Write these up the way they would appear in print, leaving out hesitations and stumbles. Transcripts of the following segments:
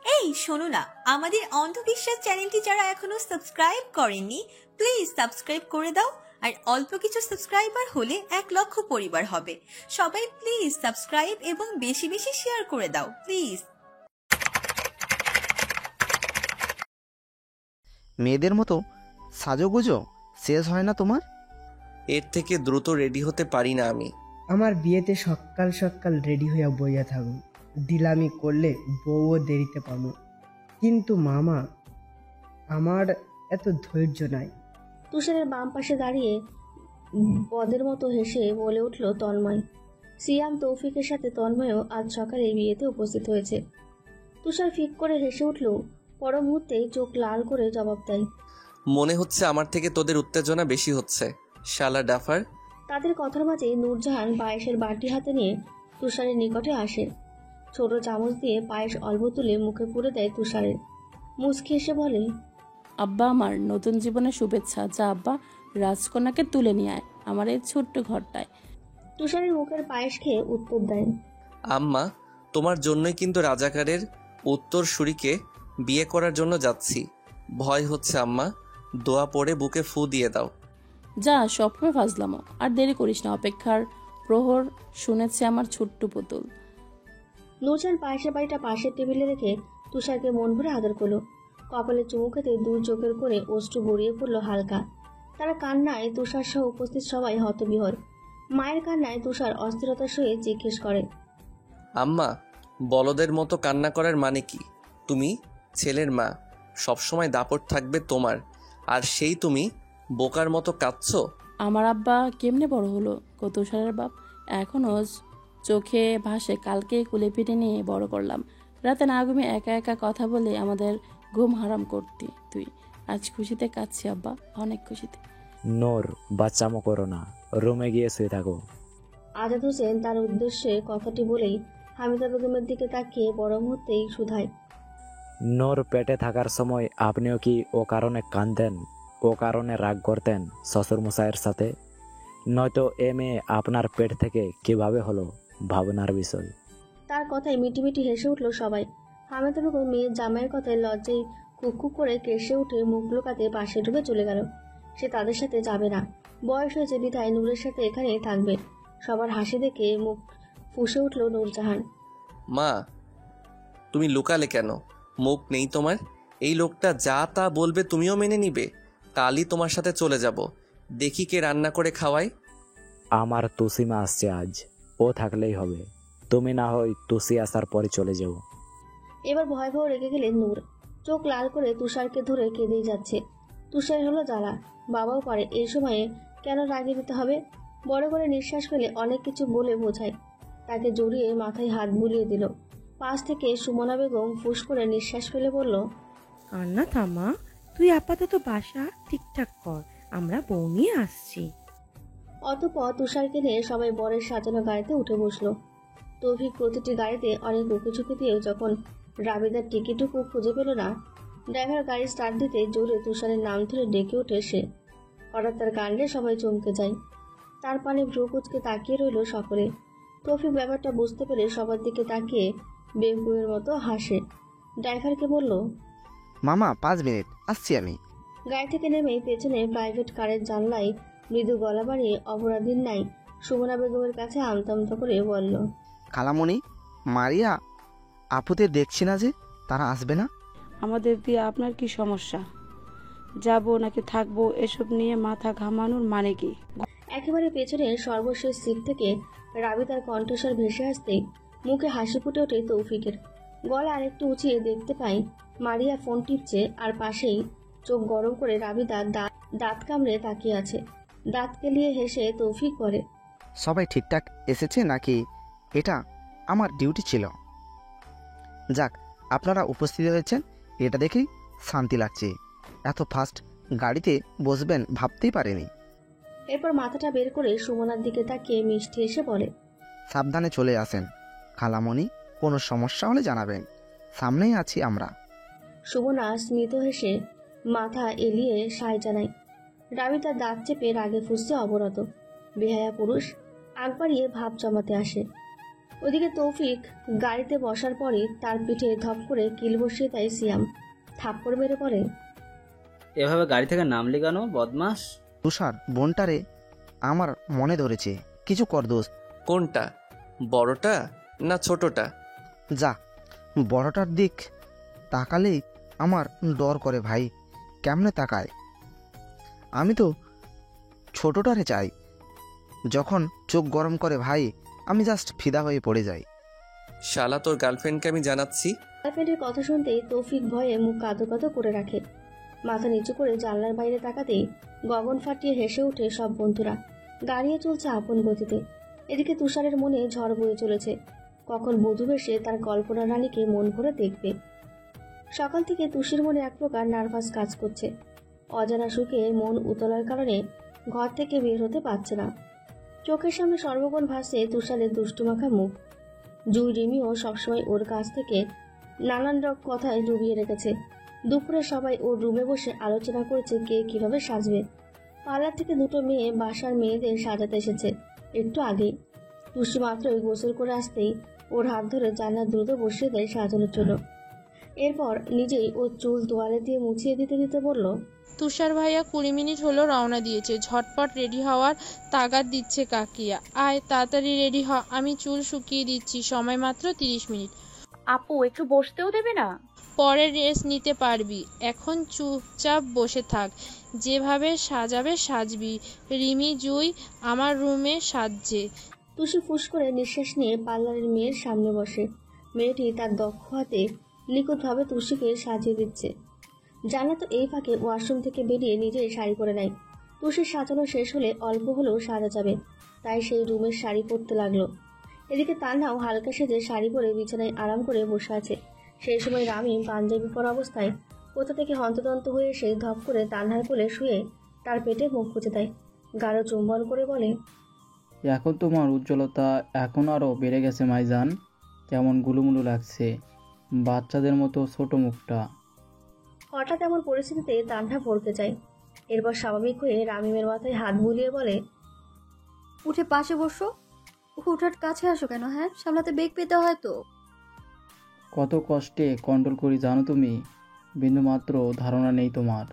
এই শোনো না, আমাদের অন্ধবিশ্বাস চ্যানেলটি যারা এখনো সাবস্ক্রাইব করেননি প্লিজ সাবস্ক্রাইব করে দাও। আর অল্প কিছু সাবস্ক্রাইবার হলে 1,00,000 পরিবার হবে। সবাই প্লিজ সাবস্ক্রাইব এবং বেশি বেশি শেয়ার করে দাও প্লিজ। মেয়েদের মতো সাজোগুজো শেষ হয় না তোমার? এর থেকে দ্রুত রেডি হতে পারি না আমি। আমার বিয়েতে সকাল সকাল রেডি হইয়া বইয়া থাকো, দিলামি করলে বউও দেরিতে পাবো। কিন্তু মামা, আমার এত ধৈর্য নাই। তুষারের বাম পাশে দাঁড়িয়ে বদের মতো হেসে বলে উঠল তন্ময়। সিয়াম তৌফিকের সাথে তন্ময়ও আজ সকালে বিয়েতে উপস্থিত হয়েছে। তুষার ফিক করে হেসে উঠল, পর মুহূর্তেই চোখ লাল করে জবাব দেয়, মনে হচ্ছে আমার থেকে তোদের উত্তেজনা বেশি হচ্ছে, শালা ডাফার। তাদের কথার মাঝে নূরজাহান পায়েসের বাটি হাতে নিয়ে তুষারের নিকটে আসে। ছোট চামচ দিয়ে পায়েস অল্প তুলে মুখে পুরে দেয় তুষারের। মুচকি এসে বলে, আব্বা আমার নতুন জীবনের শুভেচ্ছা। যা আব্বা, রাজকন্যাকে তুলে নিয়ে আয় আমার এই ছোট্ট ঘরটায়। তুষারের মুখের পায়েস খেয়ে উত্তর দেয়, আম্মা, তোমার জন্যই কিন্তু রাজাকারের উত্তরসূরিকে বিয়ে করার জন্য যাচ্ছি। ভয় হচ্ছে আম্মা, দোয়া পড়ে বুকে ফু দিয়ে দাও। যা, স্বপ্নে ফাজলামো। আর দেরি করিস না, অপেক্ষার প্রহর শুনেছে আমার ছোট্ট পুতুল। নূরজাহান পায়েসের বাড়িটা পাশের টেবিলে রেখে তুষারকে মন ভরে আদর করলো। কপালে চুমু খেতে দূর চোখের করে অশ্রু গড়িয়ে পড়লো হালকা। তারা কান্নায় তুষার সহ উপস্থিত সবাই হতবিহল। মায়ের কান্নায় তুষার অস্থিরতার সহিত জিজ্ঞেস করে, আম্মা, বলদের মতো কান্না করার মানে কি? তুমি ছেলের মা, সবসময় দাপট থাকবে তোমার, আর সেই তুমি বোকার মতো কাঁদছো। আমার আব্বা কেমনে বড় হলো কত তুষারের বাপ, এখনো চোখে ভাসে কালকে কুলে পিঠে নিয়ে বড় করলাম। রাতে না ঘুমিয়ে একা একা কথা বলে আমাদের ঘুম হারাম করতি তুই। আজ খুশিতে কাঁদছি আব্বা, অনেক খুশিতে। নূর, বাচ্চামো করো না, রুমে গিয়ে শুয়ে থাকো। আজাদ হোসেন তার উদ্দেশ্যে কথাটি বলেই হামিদা বেগমের দিকে তাকিয়ে বড় মুহূর্তেই শুধায়, নূর পেটে থাকার সময় আপনিও কি ও কারণে কাঁদতেন, ও কারণে রাগ করতেন শ্বশুর মশাইয়ের সাথে? নয়তো এ মেয়ে আপনার পেট থেকে কিভাবে হলো, ভাবনার বিষয়। তার কথায় মিটিমিটি হেসে উঠল সবাই। হামিদা বেগম মেয়ের জামাইয়ের কথায় লজ্জায় কুকু করে কেসে উঠে মুখ লুকাতে পাশে ঢুকে চলে গেল। সে তাদের সাথে যাবে না, বয়স হয়েছে বিধায় নূরের সাথে এখানেই থাকবে। সবার হাসি দেখে মুখ ফুঁসে উঠল নূরজাহান। মা, তুমি লুকালে কেন? মুখ নেই তোমার? এই লোকটা যা তা বলবে তুমিও মেনে নিবে? কালই তোমার সাথে চলে যাব, দেখি কে রান্না করে খাওয়ায়। আমার তুসিমা আসছে আজ, ও থাকলেই হবে। তুমি না হয় তুসি আসার পরে চলে যাও। এবার ভয় ভয় রেগে গেলেন নূর। চোখ লাল করে তুষারকে ধরে কেঁদেই যাচ্ছে। তুষার হলো জ্বালা, বাবাও পারে এই সময়ে কেন রাগিয়ে দিতে হবে। বড় করে নিঃশ্বাস ফেলে অনেক কিছু বলে বোঝায়। তাকে জড়িয়ে মাথায় হাত বুলিয়ে দিল। পাশ থেকে সুমনা বেগম ফুস করে নিঃশ্বাস ফেলে বলল, কান্না থামা, তুই আপাতত বাসা ঠিকঠাক কর, আমরা বউ নিয়ে আসছি। অতঃপর তুষারকে নিয়ে সবাই বরের সাজানো গাড়িতে উঠে বসলো। তৌফিক প্রতিটি গাড়িতে অনেক উঁকিঝুঁকি দিয়েও যখন রাবিদার টিকিটুকু খুঁজে পেল না, ড্রাইভার গাড়ি স্টার্ট দিতে জোরে তুষারের নাম ধরে ডেকে ওঠে সে। হঠাৎ তার কাণ্ডে সবাই চমকে যায়। তার পানে ভ্রু কুচকে তাকিয়ে রইল সকলে। তৌফিক ব্যাপারটা বুঝতে পেরে সবার দিকে তাকিয়ে বেকুবের মতো হাসে। ড্রাইভারকে বলল, মামা 5 মিনিট আসছি আমি। গাড়ি থেকে নেমে পেছনে প্রাইভেট কারের জানলায় মৃদু গলা বাড়িয়ে অপরাধীর নাই সুমনা বেগমের কাছে আমতা আমতা করে বলল, খালামণি, মারিয়া আপুদের দেখছি না যে, তারা আসবে না? আমাদের দিয়ে আপনার কি সমস্যা? যাবো নাকি থাকবো এসব নিয়ে মাথা ঘামানোর মানে কি? একেবারে পেছনের সর্বশেষ সিট থেকে রাবিদার কণ্ঠস্বর ভেসে আসতেই মুখে হাসি ফুটে ওঠে তৌফিকের। গলা আরেকটু উঁচিয়ে দেখতে পাই মারিয়া ফোন টিপছে, আর পাশেই চোখ গরম করে রাবিদা দাঁত কামড়ে তাকিয়ে আছে। দাঁত কেলিয়ে হেসে তৌফিক বলে, সবাই ঠিকঠাক এসেছে নাকি? এটা আমার ডিউটি ছিল। যাক, আপনারা উপস্থিত হয়েছেন, এটা দেখেই শান্তি লাগছে। এত ফাস্ট গাড়িতে বসবেন ভাবতেই পারেনি। এরপর মাথাটা বের করে সুমনার দিকে তাকিয়ে মিষ্টি এসে বলে, সাবধানে চলে আসেন খালামণি, কোনো সমস্যা হলে জানাবেন, সামনেই আছি আমরা। সুমনা স্মিত হেসে মাথা এলিয়ে সায় জানায়। রাবি তার দাঁত চেপে রাগে ফুঁসছে অবরত। বেহায়া পুরুষ আগ বাড়িয়ে ভাব জমাতে আসে। ওদিকে তৌফিক গাড়িতে বসার পরই তার পিঠে ধপ করে কিল বসিয়ে দেয় সিয়াম। থাপ্পড় মেরে পড়ে, এভাবে গাড়ি থেকে নামলি কেন বদমাস? তুষার বোনটারে আমার মনে ধরেছে, কিছু কর দোস্ত। কোনটা, বড়টা না ছোটটা? যা, বড়টার দিক তাকালেই আমার ডর করে ভাই। কেমনে তাকায়? আমি তো ছোটটারে চাই। যখন চোখ গরম করে ভাই, আমি জাস্ট ফিদা হয়ে পড়ে যাই। শালা তোর গার্লফ্রেন্ডকে আমি জানাচ্ছি। গার্লফ্রেন্ডের কথা শুনতেই তৌফিক ভয়ে মুখ কাঁদো কাঁদো করে রাখে। মাথা নিচু করে জানলার বাইরে তাকাতেই গগন ফাটিয়ে হেসে ওঠে সব বন্ধুরা। গাড়িও চলছে আপন গতিতে। এদিকে তুষারের মনে ঝড় বয়ে চলেছে, কখন বধূ বেশে তার কল্পনা রানীকে মন ভরে দেখবে। সকাল থেকে তুষির মনে এক প্রকার নার্ভাস কাজ করছে। অজানা সুখে মন উতলার কারণে ঘর থেকে বের হতে পারছে না। চোখের সামনে সর্বক্ষণ ভাসে তুষারের দুষ্টুমাখা মুখ। জুই রিমিও সবসময় ওর কাছ থেকে নানান রকম কথায় ডুবিয়ে রেখেছে। দুপুরে সবাই ওর রুমে বসে আলোচনা করেছে কে কিভাবে সাজবে। পার্লার থেকে দুটো মেয়ে বাসার মেয়েদের সাজাতে এসেছে একটু আগেই। তুষি মাত্রই গোসল করে আসতেই ওর হাত ধরে জান্নাত দ্রুত বসিয়ে দেয় সাজানোর জন্য। এরপর নিজেই ওর চুল তোয়ালে দিয়ে মুছিয়ে দিতে দিতে বলল, তুষার ভাইয়া 20 মিনিট হলো রওনা দিয়েছে। ঝটপট রেডি হওয়ার তাগাদ দিচ্ছে কাকিয়া। আয় তাড়াতাড়ি রেডি হ, আমি চুল শুকিয়ে দিচ্ছি, সময় মাত্র 30 মিনিট। আপু একটু বসতেও দেবে না? পরে রেস্ট নিতে পারবি, এখন চুপচাপ বসে থাক। যেভাবে সাজাবে সাজবি। রিমি জুই আমার রুমে সাজছে। তুষি ফুস করে নিঃশ্বাস নিয়ে পার্লারের মেয়ের সামনে বসে। মেয়েটি তার দক্ষ হাতে নিখুঁতভাবে তুষিকে সাজিয়ে দিচ্ছে। জান্নাত এই ফাঁকে ওয়াশরুম থেকে বেরিয়ে নিজেই শাড়ি পরে নেয়। তুষির সাজানো শেষ হলে অল্প হলেও সাজা যাবে, তাই সেই রুমের শাড়ি পরতে লাগলো। এদিকে তান্নাও হালকা সেজে শাড়ি পরে বিছানায় আরাম করে বসে আছে। সেই সময় রামিম পাঞ্জাবি পরা অবস্থায় কোথা থেকে হন্তদন্ত হয়ে এসে ধপ করে তান্নার কোলে শুয়ে তার পেটে মুখ গুঁজে দেয়। গাঢ় চুম্বন করে বলে, এখন তোমার উজ্জ্বলতা এখন আরও বেড়ে গেছে মাইজান। কেমন গুলুমুলু লাগছে, বাচ্চাদের মতো ছোট মুখটা। হঠাৎ এমন পরিস্থিতিতে তান্না ভরকে যায়। এরপর স্বাভাবিক হয়ে রামিমের মাথায় হাত বুলিয়ে বলে, উঠে পাশে বসো। হুটহাট কাছে আসো কেন? হ্যাঁ, সামলাতে বেগ পেতে হয় তো। কত কষ্টে কন্ট্রোল করি জানো তুমি? বিন্দুমাত্র ধারণা নেই তোমার।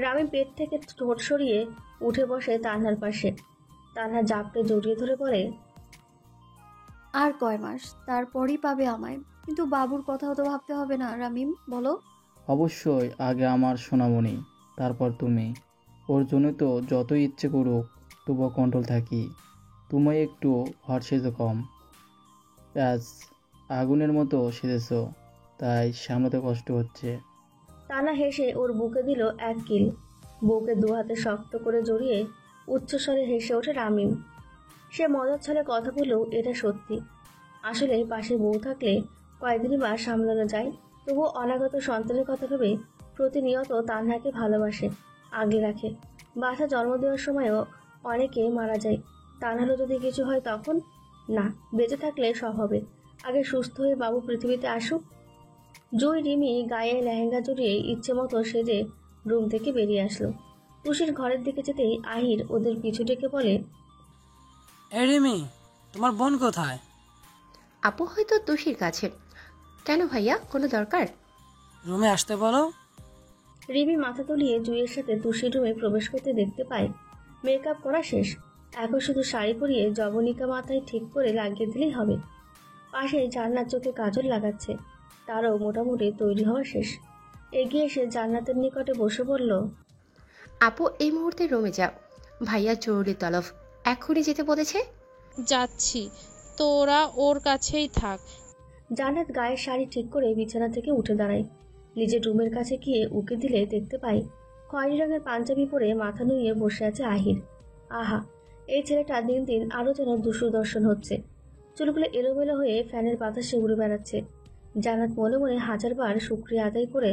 রামিম পেট থেকে ঠোঁট সরিয়ে উঠে বসে তান্নার পাশে। তান্না জাপটে জড়িয়ে ধরে বলে, আর কয় মাস, তারপরই পাবে আমায়। কিন্তু বাবুর কথাও তো ভাবতে হবে না রামিম, বলো। অবশ্যই, আগে আমার সোনামণি, তারপর তুমি। ওর জন্য তো যতই ইচ্ছে করুক তবুও কন্ট্রোল থাকি। তুমি একটু হট সেজো কম, আজ আগুনের মতো সেজেছ, তাই সামলাতে কষ্ট হচ্ছে। তান্না হেসে ওর বুকে দিল এক কিল। বউকে দু হাতে শক্ত করে জড়িয়ে উচ্চস্বরে হেসে ওঠে রামিম। সে মজার ছলে কথা বলেও এটা সত্যি। আসলে পাশে বউ থাকলে কয়েকদিনই বা সামলানো যায়। তবুও অনাগত সন্তানের কথা ভেবে প্রতিনিয়ত তান্নাকে ভালোবাসে, আগলে রাখে। বাচ্চা জন্ম দেওয়ার সময়ও অনেকে মারা যায়। তান্নারও যদি কিছু হয় তখন? না, বেঁচে থাকলে সব হবে। আগে সুস্থ হয়ে বাবু পৃথিবীতে আসুক। জুই রিমি গায়ে লেহেঙ্গা জড়িয়ে ইচ্ছে মতো সেজে রুম থেকে বেরিয়ে আসলো। তুষির ঘরের দিকে যেতেই আহির ওদের পিছু ডেকে বলে, এই রিমি, তোমার বোন কোথায়? আপু হয়তো তুষির কাছে। কেন ভাইয়া, কোনো দরকার? রুমে আসতে বলো। রিমি মাথা তুলিয়ে জুইয়ের সাথে তুষির রুমে প্রবেশ করতে দেখতে পায় মেকআপ করা শেষ। এখন শুধু শাড়ি পরিয়ে জবনিকা মাথায় ঠিক করে লাগিয়ে দিলেই হবে। পাশে জান্নাত চোখে কাজল লাগাচ্ছে, তারও মোটামুটি তৈরি হওয়া শেষ। এগিয়ে এসে জান্নাতের নিকটে বসে বলল, আপু এই মুহূর্তে রুমে যাও, ভাইয়া জরুরি তলব, এক্ষুনি যেতে বলেছে। যাচ্ছি, তোরা ওর কাছেই থাক। জান্নাত গায়ের শাড়ি ঠিক করে বিছানা থেকে উঠে দাঁড়ায়। নিজের রুমের কাছে গিয়ে উকি দিলে দেখতে পায় খয়েরি রঙের পাঞ্জাবি পরে মাথা নুইয়ে বসে আছে আহির। আহা, এই ছেলেটা দিন দিন আরও যেন দুঃদর্শন হচ্ছে। চুলগুলো এলোমেলো হয়ে ফ্যানের বাতাসে উড়ে বেড়াচ্ছে। জান্নাত মনে মনে হাজারবার শুকরিয়া আদায় করে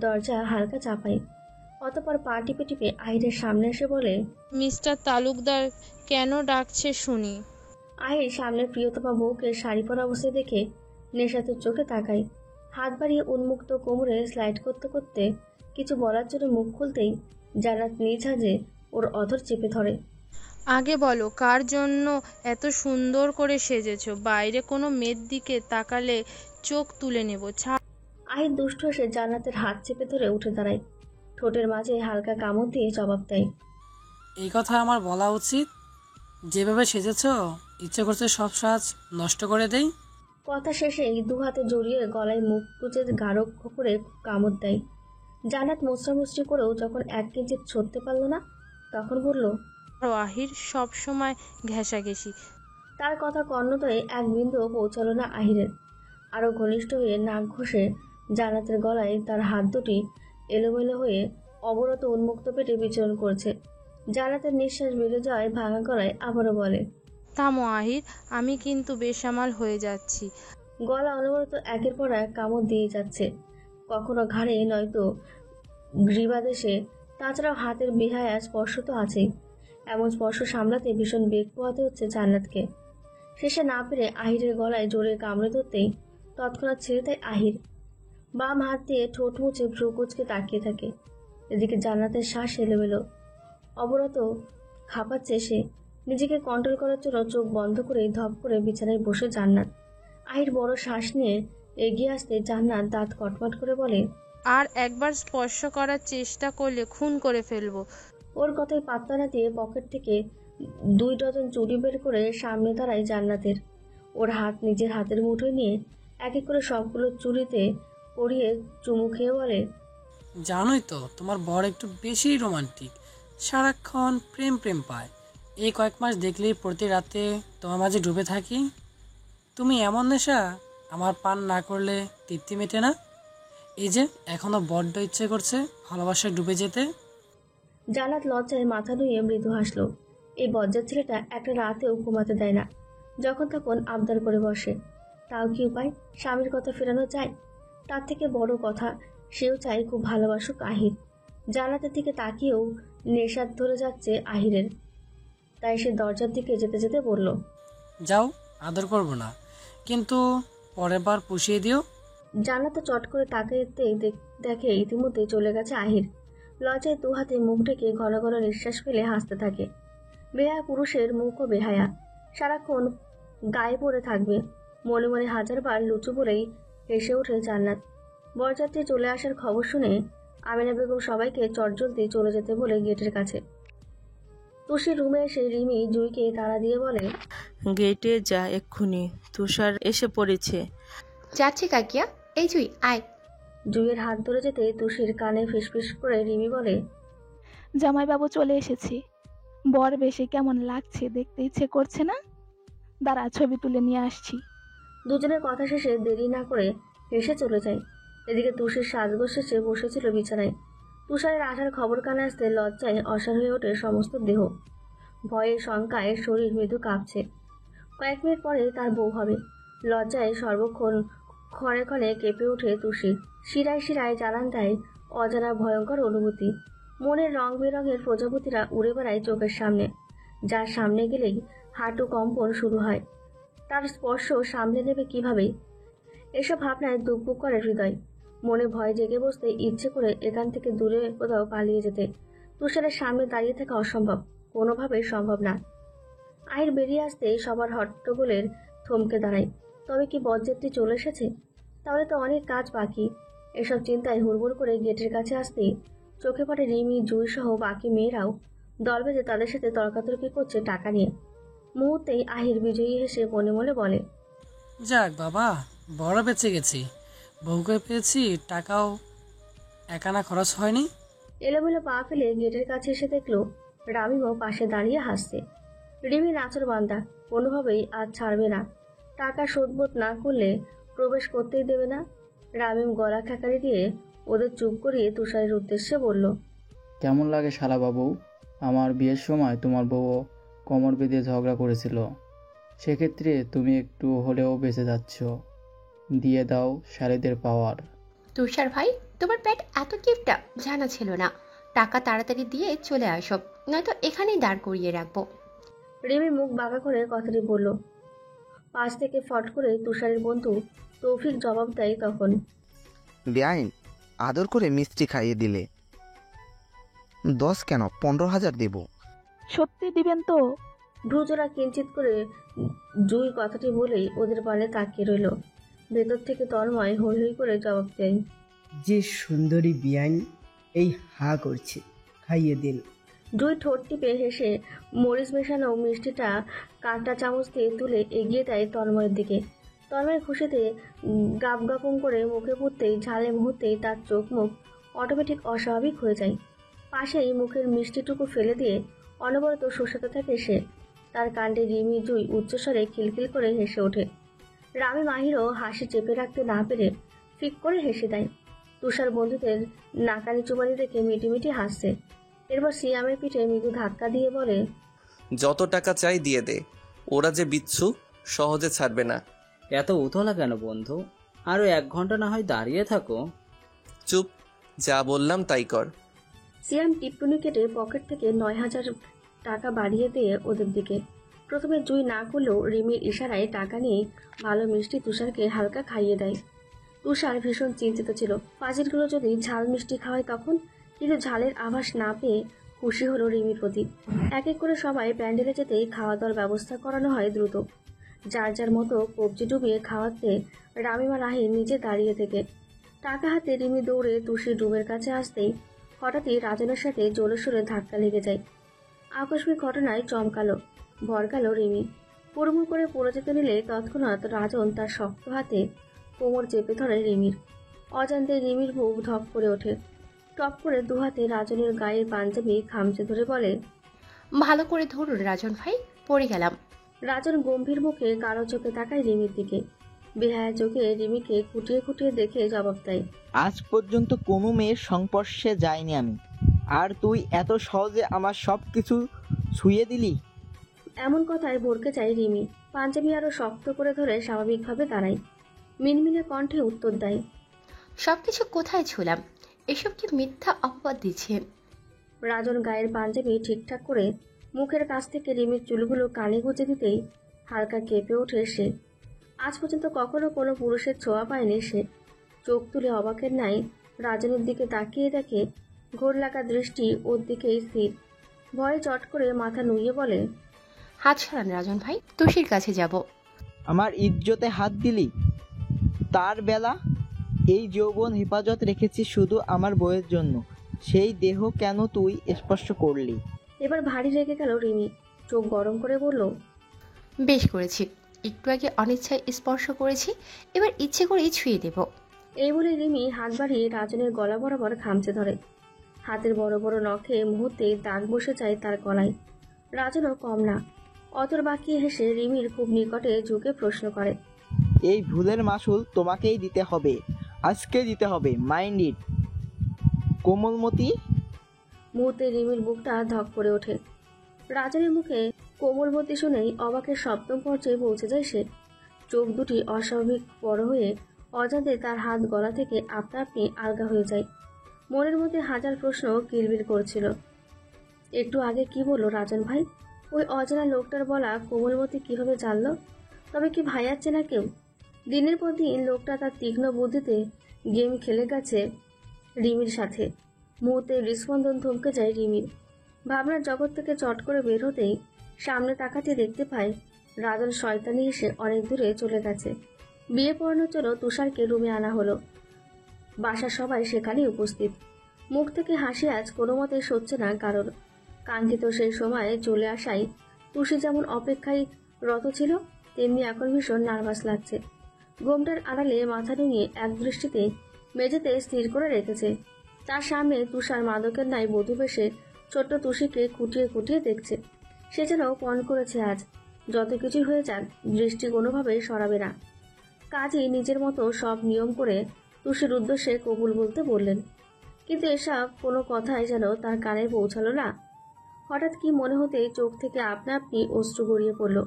দরজা হালকা চাপায়। অতপর পা টিপে টিপে আহিরের সামনে এসে বলে, মিস্টার তালুকদার কেন ডাকছে শুনি। আহির সামনের প্রিয়তমা বউকে শাড়ি পরা অবস্থায় দেখে নেশাতুর চোখে তাকায়। হাত বাড়িয়ে উন্মুক্ত কোমরে স্লাইড করতে করতে কিছু বলার জন্য মুখ খুলতেই জান্নাত নিজ হাতে ওর অধর চেপে ধরে। আগে বলো কার জন্য এত সুন্দর করে সেজেছো? বাইরে কোনো মেয়ের দিকে তাকালে চোখ তুলে নেব। আহির দুষ্ট এসে জান্নাতের হাত চেপে ধরে উঠে দাঁড়ায়, ঠোঁটের মাঝে হালকা কামড় দিয়ে জবাব দেয়, এই কথা আমার বলা উচিত? যেভাবে সেজেছ ইচ্ছে করছে সব সাজ নষ্ট করে দেই। কথা শেষেই দু হাতে জড়িয়ে গলায় মুখ গুজে গাঢ় করে কামড় দেয়। জান্নাত মুচড়ামুচড়ি করেও যখন এক কিঞ্চিত ছড়তে পারল না, তখন বলল, আহির সব সময় ঘেঁষাঘেঁষি। তার কথা কর্ণদয়ে এক বিন্দুও পৌঁছালো না আহিরের। আরো ঘনিষ্ঠ হয়ে নাক ঘষে জান্নাতের গলায় তার হাত দুটি এলোমেলো হয়ে অবরত উন্মুক্ত পেটে বিচরণ করছে। জান্নাতের নিঃশ্বাস বেড়ে যাওয়ায় ভাঙা গলায় আবারও বলে, থামো আহির, আমি কিন্তু বেসামাল হয়ে যাচ্ছি। গলা অনবরত একের পর এক কামড় দিয়ে যাচ্ছে, কখনো ঘাড়ে নয়তো গ্রীবাদেশে, তাছাড়াও হাতের বেহায়া স্পর্শ তো আছেই। এমন স্পর্শ সামলাতে ভীষণ বেগ পোহাতে হচ্ছে জান্নাতকে। শেষে না পেরে আহিরের গলায় জোরে কামড়ে ধরতেই তৎক্ষণাৎ ছেড়ে দেয় আহির। বাম হাত দিয়ে ঠোঁট মুছে ভ্রু কুঁচকে তাকিয়ে থাকে। এদিকে জান্নাতের শ্বাস এলোমেলো, অবরত খাপাচ্ছে সে। নিজেকে কন্ট্রোল করার জন্য চোখ বন্ধ করে ধপ করে বিছানায় বসে জান্নাত। আহির বড় শ্বাস নিয়ে এগিয়ে আসতে জান্নাত দাঁত কটমট করে বলে, আর একবার স্পর্শ করার চেষ্টা করলে খুন করে ফেলবো। ওর কথায় পাত্তা না দিয়ে পকেট থেকে 2 ডজন চুড়ি বের করে সামনে দাঁড়ায় জান্নাতের। ওর হাত নিজের হাতের মুঠোয় নিয়ে এক এক করে সবগুলো চুড়িতে পরিয়ে চুমু খেয়ে বলে, জানোই তো তোমার বর একটু বেশি রোমান্টিক, সারাক্ষণ প্রেম প্রেম পায়। এই কয়েক মাস দেখলেই প্রতি রাতে তোমার মাঝে ডুবে থাকি। তুমি এমন নেশা, আমার পান না করলে তৃপ্তি মেটে না। এই যে এখনো বড্ড ইচ্ছে করছে ভালোবাসায় ডুবে যেতে। জান্নাত লজ্জায় মাথা নুয়ে মৃদু হাসলো। এই বজ্জার ছেলেটা একটা রাতেও ঘুমাতে দেয় না, যখন তখন আবদার করে বসে। তাও কি উপায়, স্বামীর কথা ফেরানো যায়? তার থেকে বড় কথা, সেও চায় খুব ভালোবাসুক আহির। জান্নাতের দিকে তাকিয়েও নেশাদ ধরে যাচ্ছে আহিরের, তাই সে দরজার দিকে যেতে যেতে বলল, যাও, আদর করবো না, কিন্তু পরের বার পুষিয়ে দিও। জান্নাত চট করে তাকাতেই দেখে ইতিমধ্যে চলে গেছে আহির। লজ্জায় 2 হাতে মুখ ঢেকে ঘন ঘন নিঃশ্বাস ফেলে হাসতে থাকে। বেহায়া পুরুষের মুখও বেহায়া, সারাক্ষণ গায়ে পড়ে থাকবে। মনে মনে হাজারবার লুচু বলেই হেসে ওঠে জান্নাত। বরযাত্রী চলে আসার খবর শুনে আমিনা বেগম সবাইকে চটজলদি চলে যেতে বলে গেটের কাছে। তুষির রুমে এসে রিমি জুইকে তাড়া দিয়ে বলে, গেটে যা এক্ষুনি, তুষার এসে পড়েছে। যাচ্ছি কাকিয়া, এই জুই আয়। জুইয়ের হাত ধরে যেতে তুষির কানে ফিসফিস করে রিমি বলে, জামাইবাবু চলে এসেছি। বর বেশি কেমন লাগছে দেখতে ইচ্ছে করছে না? দাঁড়া, ছবি তুলে নিয়ে আসছি। দুজনের কথা শেষে দেরি না করে হেসে চলে যায়। এদিকে তুষির সাজগোজ শেষে বসেছিল বিছানায়। তুষারের আসার খবর কানে আসতে লজ্জায় অসাড় হয়ে ওঠে সমস্ত দেহ। ভয়ে শঙ্কায় শরীর মৃদু কাঁপছে। কয়েক মিনিট পরে তার বউ হবে। লজ্জায় সর্বক্ষণ ক্ষণে ক্ষণে কেঁপে ওঠে তুষি। শিরায় শিরায় জ্বালান দেয় অজানা ভয়ঙ্কর অনুভূতি। মনের রং বেরঙের প্রজাপতিরা উড়ে বেড়ায় চোখের সামনে, যার সামনে গেলেই হাঁটু কম্পন শুরু হয়। তার স্পর্শ সামলে নেবে কিভাবে? এসব ভাবনায় দুকবুক করে হৃদয়। মনে ভয় জেগে বসতে ইচ্ছে করে এখান থেকে দূরে কোথাও পালিয়ে যেতে। তুষারের সামনে দাঁড়িয়ে থাকা অসম্ভব, কোনোভাবেই সম্ভব না। আহির বেরিয়ে আসতে সবার হট্টগোলের থমকে দাঁড়ায়। তবে কি বরযাত্রী চলে এসেছে? তাহলে তো অনেক কাজ বাকি। এসব চিন্তায় হুড়মুড় করে গেটের কাছে আসতেই চোখে পড়ে রিমি, জুই সহ বাকি মেয়েরাও দল বেঁধে তাদের সাথে তর্কাতর্কি করছে টাকা নিয়ে। মুহূর্তেই আহির বিজয়ী হেসে মনে মনে বলে, যাক বাবা, বড় বেঁচে গেছি, বউকে পেয়েছি, টাকাও একানা খরচ হয়নি। এলোমেলো পা ফেলে গেটের কাছে এসে দেখলো রামিমও পাশে দাঁড়িয়ে হাসছে। রিমি নাচর বান্দা, কোনোভাবেই আজ ছাড়বে না। টাকা শোধবোধ না করলে প্রবেশ করতেই দেবে না। রামিম গলা খ্যাকারি দিয়ে ওদের চুপ করিয়ে তুষারের উদ্দেশ্যে বলল, কেমন লাগে শালাবাবু? আমার বিয়ের সময় তোমার বউ কোমর বেঁধে ঝগড়া করেছিল, সেক্ষেত্রে তুমি একটু হলেও বেঁচে যাচ্ছ। দিয়ে দাও শালিদের পাওয়ার। তুষার ভাই, তোমার পেট এত কিপটা জানা ছিল না। টাকা তাড়াতাড়ি দিয়ে চলে আসো, নয়তো এখানেই দাঁড় করিয়ে রাখবো। রিমি মুখ বাঁকা করে কথাটি বলল। পাশ থেকে ফট করে তুষারের বন্ধু তৌফিক জবাব দেয় তখন, বেআইন, আদর করে মিষ্টি খাইয়ে দিলে 10 কেন 15,000 দেব। সত্যি দিবেন তো? ভ্রুজোড়া কিঞ্চিত করে জুই কথাটি বলেই ওদের পানে তাকিয়ে রইল। ভেতর থেকে তন্ময় হৈ হৈ করে জবাব দেয়, যে সুন্দরী বিয়ান এই হা করছে, খাইয়ে দিন। জুই ঠোঁট টিপে হেসে মরিচ মেশানো মিষ্টিটা কাঁটা চামচ দিয়ে তুলে এগিয়ে দেয় তন্ময়ের দিকে। তন্ময় খুশিতে গাপ গাপম করে মুখে পুড়তেই ঝালে মুহূর্তেই তার চোখ মুখ অটোমেটিক অস্বাভাবিক হয়ে যায়। পাশেই মুখের মিষ্টিটুকু ফেলে দিয়ে অনবরত শোষাতে থাকে সে। তার কাণ্ডে রিমি জুই উচ্চস্বরে খিলখিল করে হেসে ওঠে। রামি মাহিরও হাসি চেপে রাখতে না পেরে ফিক করে হেসে দেয়। তুষার বন্ধুদের নাকানি চুবানি দেখে মিটিমিটি হাসছে। এরপর সিয়ামের পিঠে মৃদু ধাক্কা দিয়ে বলে, যত টাকা চাই দিয়ে দে, ওরা যে বিচ্ছু, সহজে ছাড়বে না। এত উতলা কেন বন্ধু? আরো 1 ঘন্টা না হয় দাঁড়িয়ে থাকো। চুপ, যা বললাম তাই কর। সিয়াম টিপ্পনি কেটে পকেট থেকে 9,000 টাকা বাড়িয়ে দিয়ে ওদের দিকে। প্রথমে জুই না করলেও রিমির ইশারায় টাকা নিয়ে ভালো মিষ্টি তুষারকে হালকা খাইয়ে দেয়। তুষার ভীষণ চিন্তিত ছিল, ফাজিলগুলো যদি ঝাল মিষ্টি খাওয়ায় তখন, কিন্তু ঝালের আভাস না পেয়ে খুশি হলো রিমির প্রতি। এক এক করে সবাই প্যান্ডেলে যেতেই খাওয়া দাওয়ার ব্যবস্থা করানো হয় দ্রুত। যার যার মতো কবজি ডুবিয়ে খাওয়াতে রামিমা রাহি নিচে দাঁড়িয়ে থেকে। টাকা হাতে রিমি দৌড়ে তুষির রুমের কাছে আসতেই হঠাৎই রাজনের সাথে জোরে সোরে ধাক্কা লেগে যায়। আকস্মিক ঘটনায় চমকালো, ভরকালো রিমি। হুড়মুড় করে পড়ে যেতে নিলে তৎক্ষণাৎ রাজন তার শক্ত হাতে কোমর চেপে ধরে রিমির। অজান্তে রিমির বুক ধপ করে ওঠে। টপ করে দুহাতে রাজনের গায়ের পাঞ্জাবি খামচে ধরে বলে, ভালো করে ধরুন রাজন ভাই, পড়ে গেলাম। রাজন গম্ভীর মুখে কারো চোখে তাকায় রিমির দিকে। বেহায়া চোখে রিমিকে খুঁটিয়ে খুঁটিয়ে দেখে জবাব দেয়, আজ পর্যন্ত কোনো মেয়ের সংস্পর্শে যাইনি আমি, আর তুই এত সহজে আমার সব কিছু ছুঁয়ে দিলি? এমন কথায় ভরকে যায় রিমি। পাঞ্জাবি আরো শক্ত করে ধরে স্বাভাবিকভাবে দাঁড়ায়। মিনমিনে কণ্ঠে উত্তর দেয়, সবকিছু কোথায় ছুলাম? এসব কি মিথ্যা অপবাদ দিচ্ছেন? রাজন গায়ের পাঞ্জাবি ঠিকঠাক করে মুখের কাছ থেকে রিমির চুলগুলো কানে গুঁজে দিতেই হালকা কেঁপে ওঠে সে। আজ পর্যন্ত কখনো কোনো পুরুষের ছোঁয়া পায়নি সে। চোখ তুলে অবাকের ন্যায় রাজনের দিকে তাকিয়ে দেখে ঘোর লাগা দৃষ্টি ওর দিকেই স্থির। ভয়ে চট করে মাথা নুইয়ে বলে, হাত সরান রাজন ভাই, তুষির কাছে যাব। আমার ইজ্জতে হাত দিলি? তার বেলা এই যৌবন হেফাজত রেখেছি শুধু আমার বউয়ের জন্য, সেই দেহ কেন তুই স্পর্শ করলি? এবার ভারী রেগে গেল রিমি। চোখ গরম করে বলল, বেশ করেছি, একটু আগে অনিচ্ছায় স্পর্শ করেছি, এবার ইচ্ছে করেই ছুঁয়ে দেব। এই বলে রিমি হাত বাড়িয়ে রাজনের গলা বরাবর খামচে ধরে। হাতের বড় বড় নখে মুহূর্তে দাগ বসে যায় তার গলায়। রাজনও কম না, অতর বাকিয়ে হেসে রিমির খুব নিকটে ঝুঁকে প্রশ্ন করে, এই ভুলের মাসুল তোমাকেই দিতে হবে, আজকে দিতে হবে, মাইন্ড ইট কোমলমতি। মুহূর্তে রিমির বুকটা ধক করে ওঠে। রাজনের মুখে কোমলমতি শুনেই অবাকের সপ্তম পর্যায়ে পৌঁছে যায় সে। চোখ দুটি অস্বাভাবিক বড় হয়ে অজান্তে তার হাত গলা থেকে আপনা আপনি আলগা হয়ে যায়। মনের মধ্যে হাজার প্রশ্ন কিলবিল করছিল। একটু আগে কি বলল রাজন ভাই? ওই অজানা লোকটার বলা কোমলমতি কিভাবে জানলো? তবে কি ভাইয়াচ্ছে না কেউ? দিনের পর দিন লোকটা তার তীক্ষ্ণ বুদ্ধিতে গেম খেলে গেছে রিমির সাথে। মুহূর্তে হৃস্পন্দন থমকে যায় রিমির। ভাবনার জগৎ থেকে চট করে বের হতেই সামনে তাকাতে দেখতে পায় রাজন শয়তানি এসে অনেক দূরে চলে গেছে। বিয়ে পড়ানোর জন্য তুষারকে রুমে আনা হলো। বাসার সবাই সেখানেই উপস্থিত। মুখ থেকে হাসি আজ কোনো মতে সচ্ছে না কারোর। কাঙ্ক্ষিত সেই সময়ে চলে আসায় তুষি যেমন অপেক্ষায় রত ছিল, তেমনি এখন ভীষণ নার্ভাস লাগছে। ঘোমটার আড়ালে মাথা নুইয়ে এক দৃষ্টিতে মেঝেতে স্থির করে রেখেছে। তার সামনে তুষার মাদকের ন্যায় বধূ বেশে ছোট্ট তুষিকে খুঁটিয়ে খুঁটিয়ে দেখছে। সে যেন পণ করেছে আজ যত কিছুই হয়ে যাক দৃষ্টি কোনোভাবেই সরাবে না। কাজী নিজের মতো সব নিয়ম করে তুষির উদ্দেশ্যে কবুল বলতে বললেন, কিন্তু এসব কোনো কথাই যেন তার কানে পৌঁছালো না। হঠাৎ কি মনে হতে চোখ থেকে আপনা আপনি অশ্রু গড়িয়ে পড়ল।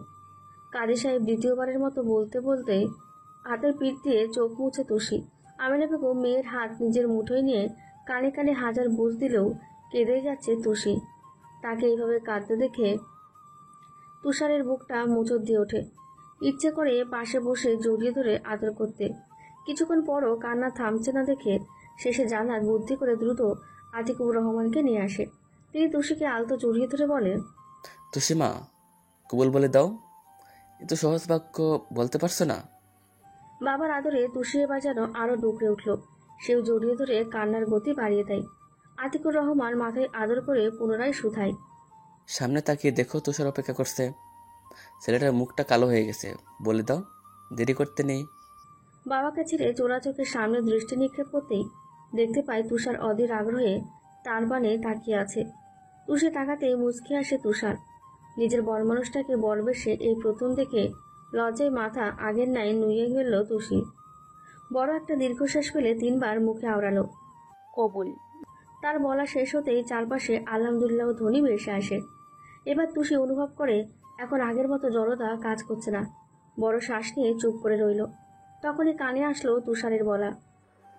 কাজী সাহেব দ্বিতীয়বারের মতো বলতে বলতে হাতের পিঠ দিয়ে চোখ মুছে তুষি। আমিনা বেগম মেয়ের হাত নিজের মুঠোয় নিয়ে কানে কানে হাজার বুঝ দিলেও কেঁদে যাচ্ছে তুষি। তাকে এইভাবে কাঁদতে দেখে তুষারের বুকটা মুচড় দিয়ে ওঠে। ইচ্ছে করে পাশে বসে জড়িয়ে ধরে আদর করতে। কিছুক্ষণ পরও কান্না থামছে না দেখে শেষে জানার বুদ্ধি করে দ্রুত আতিকুর রহমানকে নিয়ে আসে। তিনি তুষিকে আলতো জড়িয়ে ধরে বলেন, তুষিমা কবুল বলে দাও। এত সহজ বাক্য বলতে পারছো না? বাবার আদরে তুষি এবার যেন আরো ডুকরে উঠল। সেও জড়িয়ে ধরে কান্নার গতি বাড়িয়ে দেয়। আতিকুর রহমান মাথায় আদর করে পুনরায় শুধায়। সামনে তাকিয়ে দেখো, তুষার অপেক্ষা করছে। ছেলেটার মুখটা কালো হয়ে গেছে, বলে দাও, দেরি করতে নেই। বাবাকে ছেড়ে চোরা চোখের সামনে দৃষ্টি নিক্ষেপ করতেই দেখতে পায় তুষার অধীর আগ্রহে তার বানে তাকিয়ে আছে। তুষে তাকাতে মুচকি আসে তুষার। নিজের বড় মানুষটাকে বরবেশে এই প্রথম দেখে লজ্জায় মাথা আগের ন্যায় নুয়ে গেল তুষি। বড় একটা দীর্ঘশ্বাস ফেলে 3 বার মুখে আওড়ালো, কবুল। তার বলা শেষ হতেই চারপাশে আলহামদুলিল্লাহ ধ্বনি ভেসে আসে। এবার তুষি অনুভব করে এখন আগের মতো জড়তা কাজ করছে না। বড় শ্বাস নিয়ে চুপ করে রইল। তখনই কানে আসলো তুষারের বলা,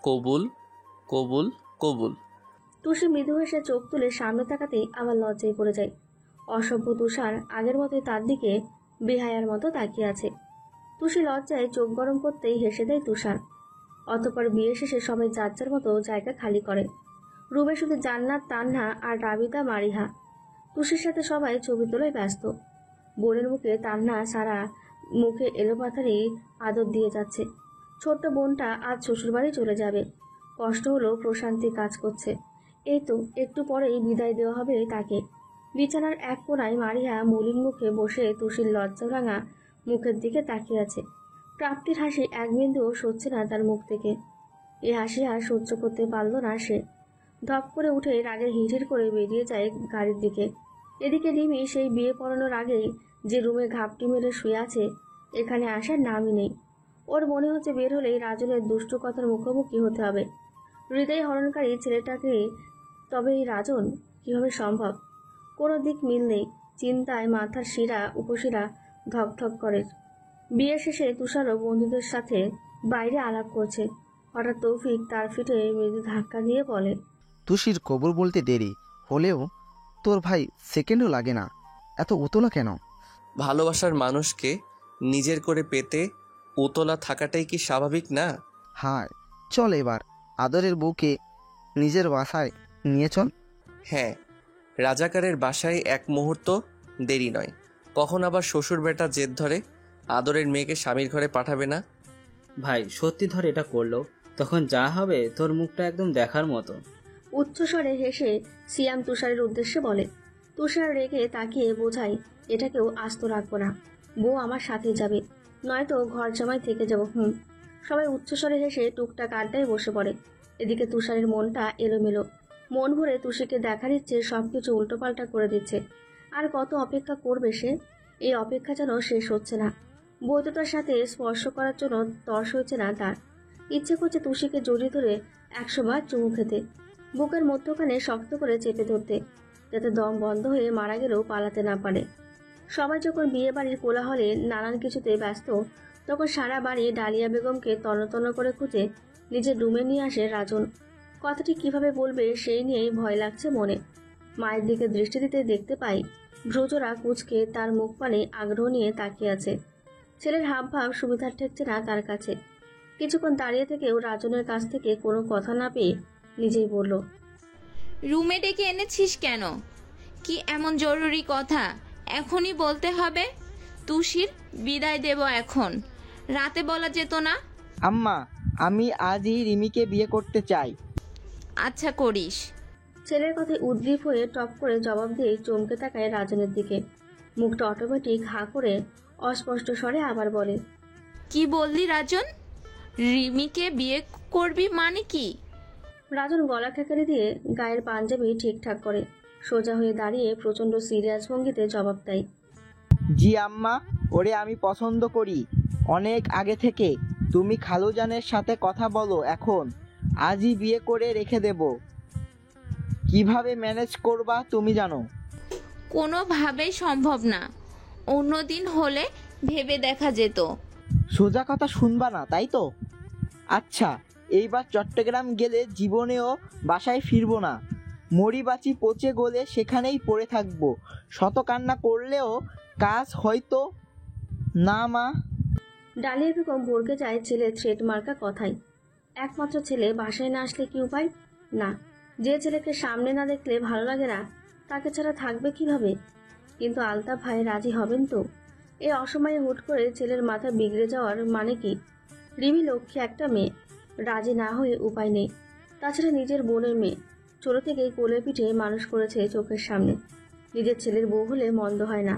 কবুল কবুল কবুল। তুষি মৃদু হেসে চোখ তুলে সামনে তাকাতেই আবার লজ্জায় পড়ে যায়। অসভ্য তুষার আগের মতোই তার দিকে বেহায়ার মতো তাকিয়ে আছে। তুষি লজ্জায় চোখ গরম করতেই হেসে দেয় তুষার। অতঃপর বিয়ে শেষে সবাই যার যার মতো জায়গা খালি করে। রুমে শুধু জান্নাত, তান্না আর রাবিতা, মারিহা। তুষির সাথে সবাই ছবি তোলায় ব্যস্ত। বোনের মুখে তান্না সারা মুখে এলোপাথারি আদর দিয়ে যাচ্ছে। ছোট্ট বোনটা আজ শ্বশুরবাড়ি চলে যাবে। কষ্ট হলেও প্রশান্তি কাজ করছে। এই তো একটু পরেই বিদায় দেওয়া হবে তাকে। বিছানার এক কোণায় মারিয়া মলিন মুখে বসে তুষির লজ্জাভাঙা মুখের দিকে তাকিয়ে আছে। প্রাপ্তির হাসি এক বিন্দুও সচ্ছে না তার মুখ থেকে। এই হাসি আর সহ্য করতে পারল না সে। ধপ করে উঠে রাগে হিড়হিড় করে বেরিয়ে যায় গাড়ির দিকে। এদিকে রিমি সেই বিয়ে পড়ানোর আগেই যে রুমে ঘাপটি মেরে শুয়ে আছে, এখানে আসার নামই নেই। ওর মনে হচ্ছে বের হলেই রাজনের দুষ্টু কথার মুখোমুখি হতে হবে। হৃদয় হরণকারী ছেলেটাকে তবে এই রাজন কিভাবে সম্ভব? কোনো দিক মিল নেই। চিন্তায় মাথার শিরা উপশিরা ধকধক করে। বিয়ে শেষে তুষারও বন্ধুদের সাথে বাইরে আলাপ করছে। হঠাৎ তৌফিক তার ফিটে মৃদু ধাক্কা দিয়ে বলে, তুষির কবুল বলতে দেরি হলেও তোর ভাই সেকেন্ডও লাগে না, এত উতলা কেন? ভালোবাসার মানুষকে নিজের করে পেতে উতলা থাকাটাই কি স্বাভাবিক না? হায়, চল এবার আদরের বউকে নিজের বাসায় নিয়ে চল। হ্যাঁ, রাজাকারের বাসায় এক মুহূর্ত দেরি নয়। কখন আবার শ্বশুর বেটা জেদ ধরে আদরের মেয়েকে স্বামীর ঘরে পাঠাবে না। ভাই সত্যি ধর এটা করলো, তখন যা হবে তোর মুখটা একদম দেখার মতো। উচ্চস্বরে হেসে সিয়াম তুষারের উদ্দেশ্যে বলে। তুষার রেগে তাকিয়ে বোঝায় এটাকেও আস্ত রাখবো না, বউ আমার সাথে যাবে, নয়তো ঘর জামাই থেকে যাব। সবাই উচ্চস্বরে হেসে টুকটাক আড্ডায় বসে পড়ে। এদিকে তুষারের মনটা এলোমেলো। মন ভরে তুষিকে দেখার ইচ্ছে সবকিছু উল্টোপাল্টা করে দিচ্ছে। আর কত অপেক্ষা করবে সে? এই অপেক্ষা যেন শেষ হচ্ছে না। বৈধতার সাথে স্পর্শ করার জন্য তর্স হচ্ছে না তার। ইচ্ছে করছে তুষিকে জড়িয়ে ধরে 100 বার চুমু খেতে, বুকের মধ্যখানে শক্ত করে চেপে ধরতে, যাতে দম বন্ধ হয়ে মারা গেলেও পালাতে না পারে। সবাই যখন বিয়ে বাড়ির কোলাহলে নানান কিছুতে ব্যস্ত, তখন সারা বাড়ি ডালিয়া বেগমকে তন্ন করে খুঁজে নিজের রুমে নিয়ে আসে রাজন। কথাটি কিভাবে বলবে সেই নিয়েই ভয় লাগছে মনে। মায়ের দিকে দৃষ্টি দিতে দেখতে পাই ভ্রুজোড়া কুঁচকে তার মুখ পানে আগ্রহ নিয়ে তাকিয়ে আছে। ছেলের হাবভাব সুবিধার ঠেকছে না তার কাছে। কিছুক্ষণ দাঁড়িয়ে থেকেও রাজনের কাছ থেকে কোনো কথা না পেয়ে নিজেই বলল, রুমে ডেকে এনেছিস কেন? কি এমন জরুরি কথা এখনই বলতে হবে? তুষির বিদায় দেব এখন, রাতে বলা যেত না? আম্মা, আমি আজই রিমিকে বিয়ে করতে চাই। আচ্ছা করিস। ছেলের কথায় উদ্গ্রীব হয়ে টপ করে জবাব দিয়ে চমকে তাকায় রাজনের দিকে। মুখটা অটোমেটিক হাঁ করে অস্পষ্ট স্বরে আবার বলে, কি বললি রাজন? রিমিকে বিয়ে করবি মানে কি? রাজন গলা খেকারি দিয়ে গায়ের পাঞ্জাবি ঠিকঠাক করে সোজা হয়ে দাঁড়িয়ে প্রচন্ড সিরিয়াস ভঙ্গিতে জবাব দেয়, জি আম্মা, ওরে আমি পছন্দ করি অনেক আগে থেকে। তুমি খালুজানের সাথে কথা বলো এখন, আজই বিয়ে করে রেখে দেব। কিভাবে ম্যানেজ করবা তুমি জানো। কোনোভাবেই সম্ভব না, অন্যদিন হলে ভেবে দেখা যেত। সোজা কথা শুনবা না তাই তো? আচ্ছা, এইবার চট্টগ্রাম গেলে জীবনেও বাসায় ফিরবো না। মরি বাঁচি পচে গলে সেখানেই পড়ে থাকবো। শত কান্না করলেও কাজ হয়তো না মা। ডালিয়া বেগম ভরকে যায় ছেলে থ্রেট মার্কা কথাই। একমাত্র ছেলে বাসায় না আসলে কি উপায়? না, যে ছেলেকে সামনে না দেখলে ভালো লাগে না, তাকে ছাড়া থাকবে কিভাবে? কিন্তু আলতাফ ভাই রাজি হবেন তো? এই অসময়ে হুট করে ছেলের মাথা বিগড়ে যাওয়ার মানে কি? রিমি লক্ষ্মী একটা মেয়ে, রাজি না হয়ে উপায় নেই। তাছাড়া নিজের বোনের মেয়ে, ছোট থেকেই কোলে পিঠে মানুষ করেছে চোখের সামনে। নিজের ছেলের বউ হলে মন্দ হয় না।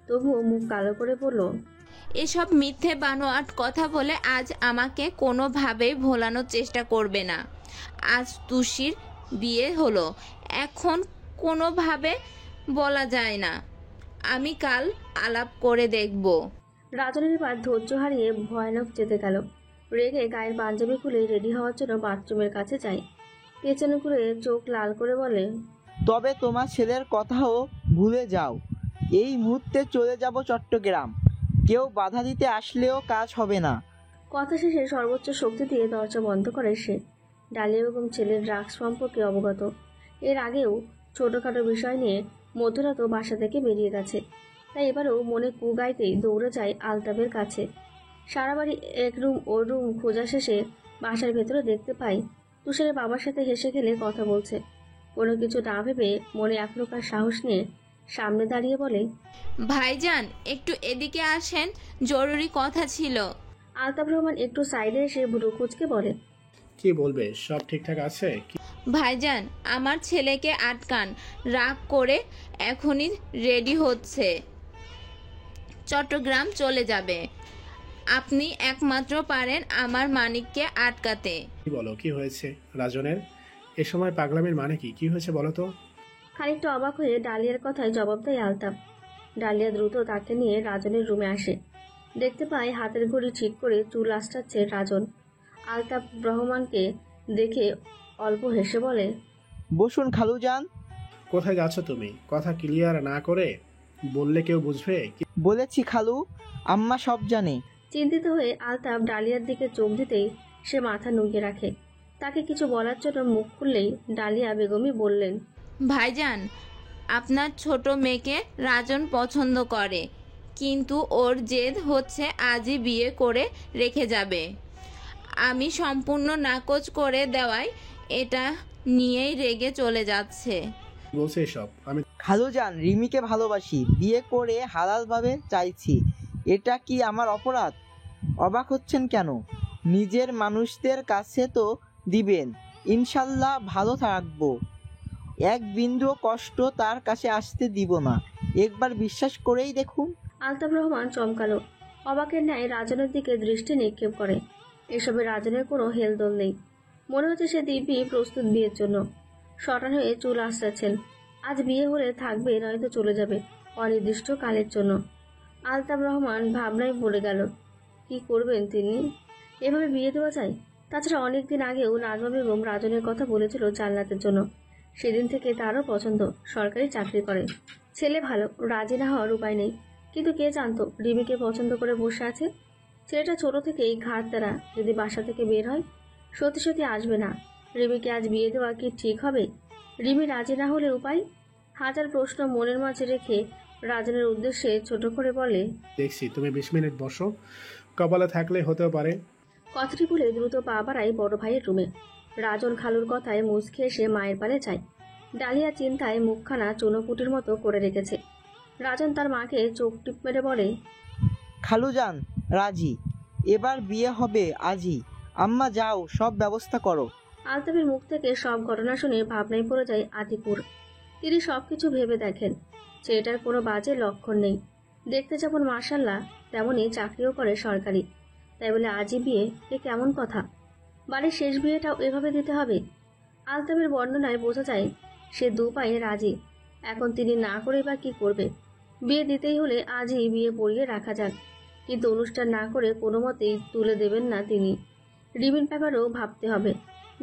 তবুও মুখ কালো করে বলল, এসব মিথ্যে বানোয়াট কথা বলে আজ আমাকে কোনোভাবেই ভোলানোর চেষ্টা করবে না। আজ তুষির বিয়ে হলো, এখন কোনোভাবে বলা যায় না। আমি কাল আলাপ করে দেখব। রাজনের এবার ধৈর্য হারিয়ে ভয়ানক চেতে গেল। রেগে গায়ের পাঞ্জাবি খুলে রেডি হওয়ার জন্য বাথরুমের কাছে যায়। পেছনে ঘুরে চোখ লাল করে বলে, তবে তোমার ছেলের কথাও ভুলে যাও। এই মুহূর্তে চলে যাব চট্টগ্রাম। কেউ বাধা দিতে আসলেও কাজ হবে না। কথা শেষে সর্বোচ্চ শক্তি দিয়ে দরজা বন্ধ করে সে। ডালিয়া বেগম ছেলের ড্রাগস সম্পর্কে অবগত। এর আগেও ছোটখাটো বিষয় নিয়ে মধ্যরাতও বাসা থেকে বেরিয়ে গেছে। তাই এবারেও মনে কু গাইতেই দৌড়ে যায় আলতাফের কাছে। সারা বাড়ি এক রুম ও রুম খোঁজা শেষে বাসার ভেতরে দেখতে পাই তুষারের বাবার সাথে হেসে খেলে কথা বলছে। কোনো কিছু না ভেবে মনে এক প্রকার সাহস নিয়ে সামনে দাঁড়িয়ে বলে, ভাইজান একটু এদিকে আসেন, জরুরি কথা ছিল। আলতাফ রহমান একটু সাইডে এসে ভ্রু কুঁচকে বলে, কি বলবে? সব ঠিকঠাক আছে? ভাইজান আমার ছেলেকে আটকান, রাগ করে এখনই রেডি হচ্ছে, চট্টগ্রাম চলে যাবে। আপনি একমাত্র পারেন আমার মানিককে আটকাতে। কি বলো, কি হয়েছে রাজনের? এ সময় পাগলামির মানে কি? কি হয়েছে বলো তো? খানিকটা অবাক হয়ে ডালিয়ার কথায় জবাব দেয় আলতাফ। ডালিয়া দ্রুত তাকে নিয়ে রাজনের রুমে আসে। দেখতে পায় হাতের ঘড়ি ঠিক করে চুল আঁচড়াচ্ছে রাজন। আলতাফ রহমানকে দেখে অল্প হেসে বলে, বসুন খালুজান। কোথায় যাচ্ছ তুমি? কথা ক্লিয়ার না করে বললে কেউ বুঝবে? বলেছি খালু, আম্মা সব জানে। চিন্তিত হয়ে আলতাফ ডালিয়ার দিকে চোখ দিতেই সে মাথা নুইয়ে রাখে। তাকে কিছু বলার জন্য মুখ খুললেই ডালিয়া বেগমই বললেন, ভাইজান আপনার ছোট মেয়েকে রাজন পছন্দ করে, কিন্তু ওর জেদ হচ্ছে আজই বিয়ে করে রেখে যাবে। আমি সম্পূর্ণ নাকচ করে দেওয়ায় এটা নিয়েই রেগে চলে যাচ্ছে। বলছে এসব? আমি খালুজান, রিমিকে ভালোবাসি, বিয়ে করে হালালভাবে চাইছি। এটা কি আমার অপরাধ? অবাক হচ্ছেন কেন? নিজের মানুষদের কাছে তো দিবেন। ইনশাল্লাহ ভালো থাকবো। এক বিন্দু কষ্ট তার কাছে আসতে দিব না। একবার বিশ্বাস করেই দেখুন। আলতাফ রহমান চমকালো। অবাকের ন্যায় রাজনের দিকে দৃষ্টি নিক্ষেপ করে। এসবে রাজনের কোনো হেলদোল নেই। মনে হচ্ছে সে দিব্যি প্রস্তুত বিয়ের জন্য। শটান হয়ে চুল আঁচড়াচ্ছেন। আজ বিয়ে হলে থাকবে, নয়তো চলে যাবে অনির্দিষ্ট কালের জন্য। আলতাফ রহমান ভাবনায় পড়ে গেল। কি করবেন তিনি? এভাবে বিয়ে দেওয়া যায়? তাছাড়া অনেকদিন আগেও নাজমা বেগম রাজনের কথা বলেছিল জান্নাতের জন্য। সেদিন থেকে তারও পছন্দ, সরকারি চাকরি করে, ছেলে ভালো, রাজি না হওয়ার উপায় নেই। কিন্তু কে জানতো রিমিকে পছন্দ করে বসে আছে। ছেলেটা ছোট থেকেই ঘাট তারা, যদি বাসা থেকে বের হয় সত্যি সত্যি আসবে না। রিমিকে আজ বিয়ে দেওয়া কি ঠিক হবে? রিমি রাজি না হলে উপায়? হাজার প্রশ্ন মনের মাঝে রেখে রাজনের উদ্দেশ্যে ছোট করে বলে, দেখছি তুমি 20 মিনিট বসো, কপালে থাকলে হতেও পারে। কথাটি বলে দ্রুত পা বাড়ায় বড় ভাইয়ের রুমে। রাজন খালুর কথায় মুচকে এসে মায়ের পালে যায়। ডালিয়া চিন্তায় মুখখানা চুনোপুটির মতো করে রেখেছে। রাজন তার মাকে চোখ টিপ মেরে বলে, খালুজান রাজি, এবার বিয়ে হবে আজই। আম্মা যাও, সব ব্যবস্থা করো। আলতাফের মুখ থেকে সব ঘটনা শুনে ভাবনায় পড়ে যায় আতিকুর। তিনি সবকিছু ভেবে দেখেন, ছেলেটার কোনো বাজে লক্ষণ নেই। দেখতে যেমন মাশাল্লাহ, তেমনই চাকরিও করে সরকারি। তাই বলে আজই বিয়ে, এ কেমন কথা? বাড়ির শেষ বিয়েটাও এভাবে দিতে হবে? আলতাফের বর্ণনায় বোঝা যায় সে দু পায়ে রাজি। এখন তিনি না করে বা কি করবে? বিয়ে দিতেই হলে আজই বিয়ে পড়িয়ে রাখা যাক। কিন্তু অনুষ্ঠান না করে কোনো মতেই তুলে দেবেন না তিনি। রিমির ব্যাপারেও ভাবতে হবে।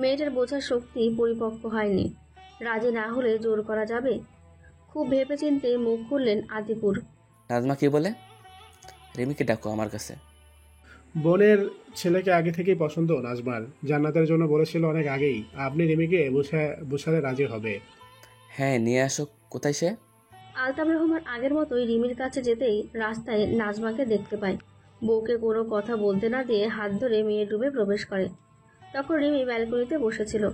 মেয়েটার বোঝার শক্তি পরিপক্ক হয়নি। রাজি না হলে জোর করা যাবে? খুব ভেবেচিন্তে মুখ খুললেন আতিপুর। নাজমা কি বলে? রিমিকে ডাকো আমার কাছে। বোনের ছেলেকে আগে থেকেই পছন্দ নাজমার। জান্নাতের জন্য বলেছিল অনেক আগেই। আপনি রিমিকে বুঝালে রাজি হবে। হ্যাঁ, নিয়ে আসো। কোথায় সে? আলতাফ রহমান আগের মতোই রিমির কাছে যেতেই রাস্তায় নাজমাকে দেখতে পায়। বউকে কোনো কথা বলতে না দিয়ে হাত ধরে মেয়ের রুমে প্রবেশ করে। তখন রিমি ব্যালকনিতে বসেছিল।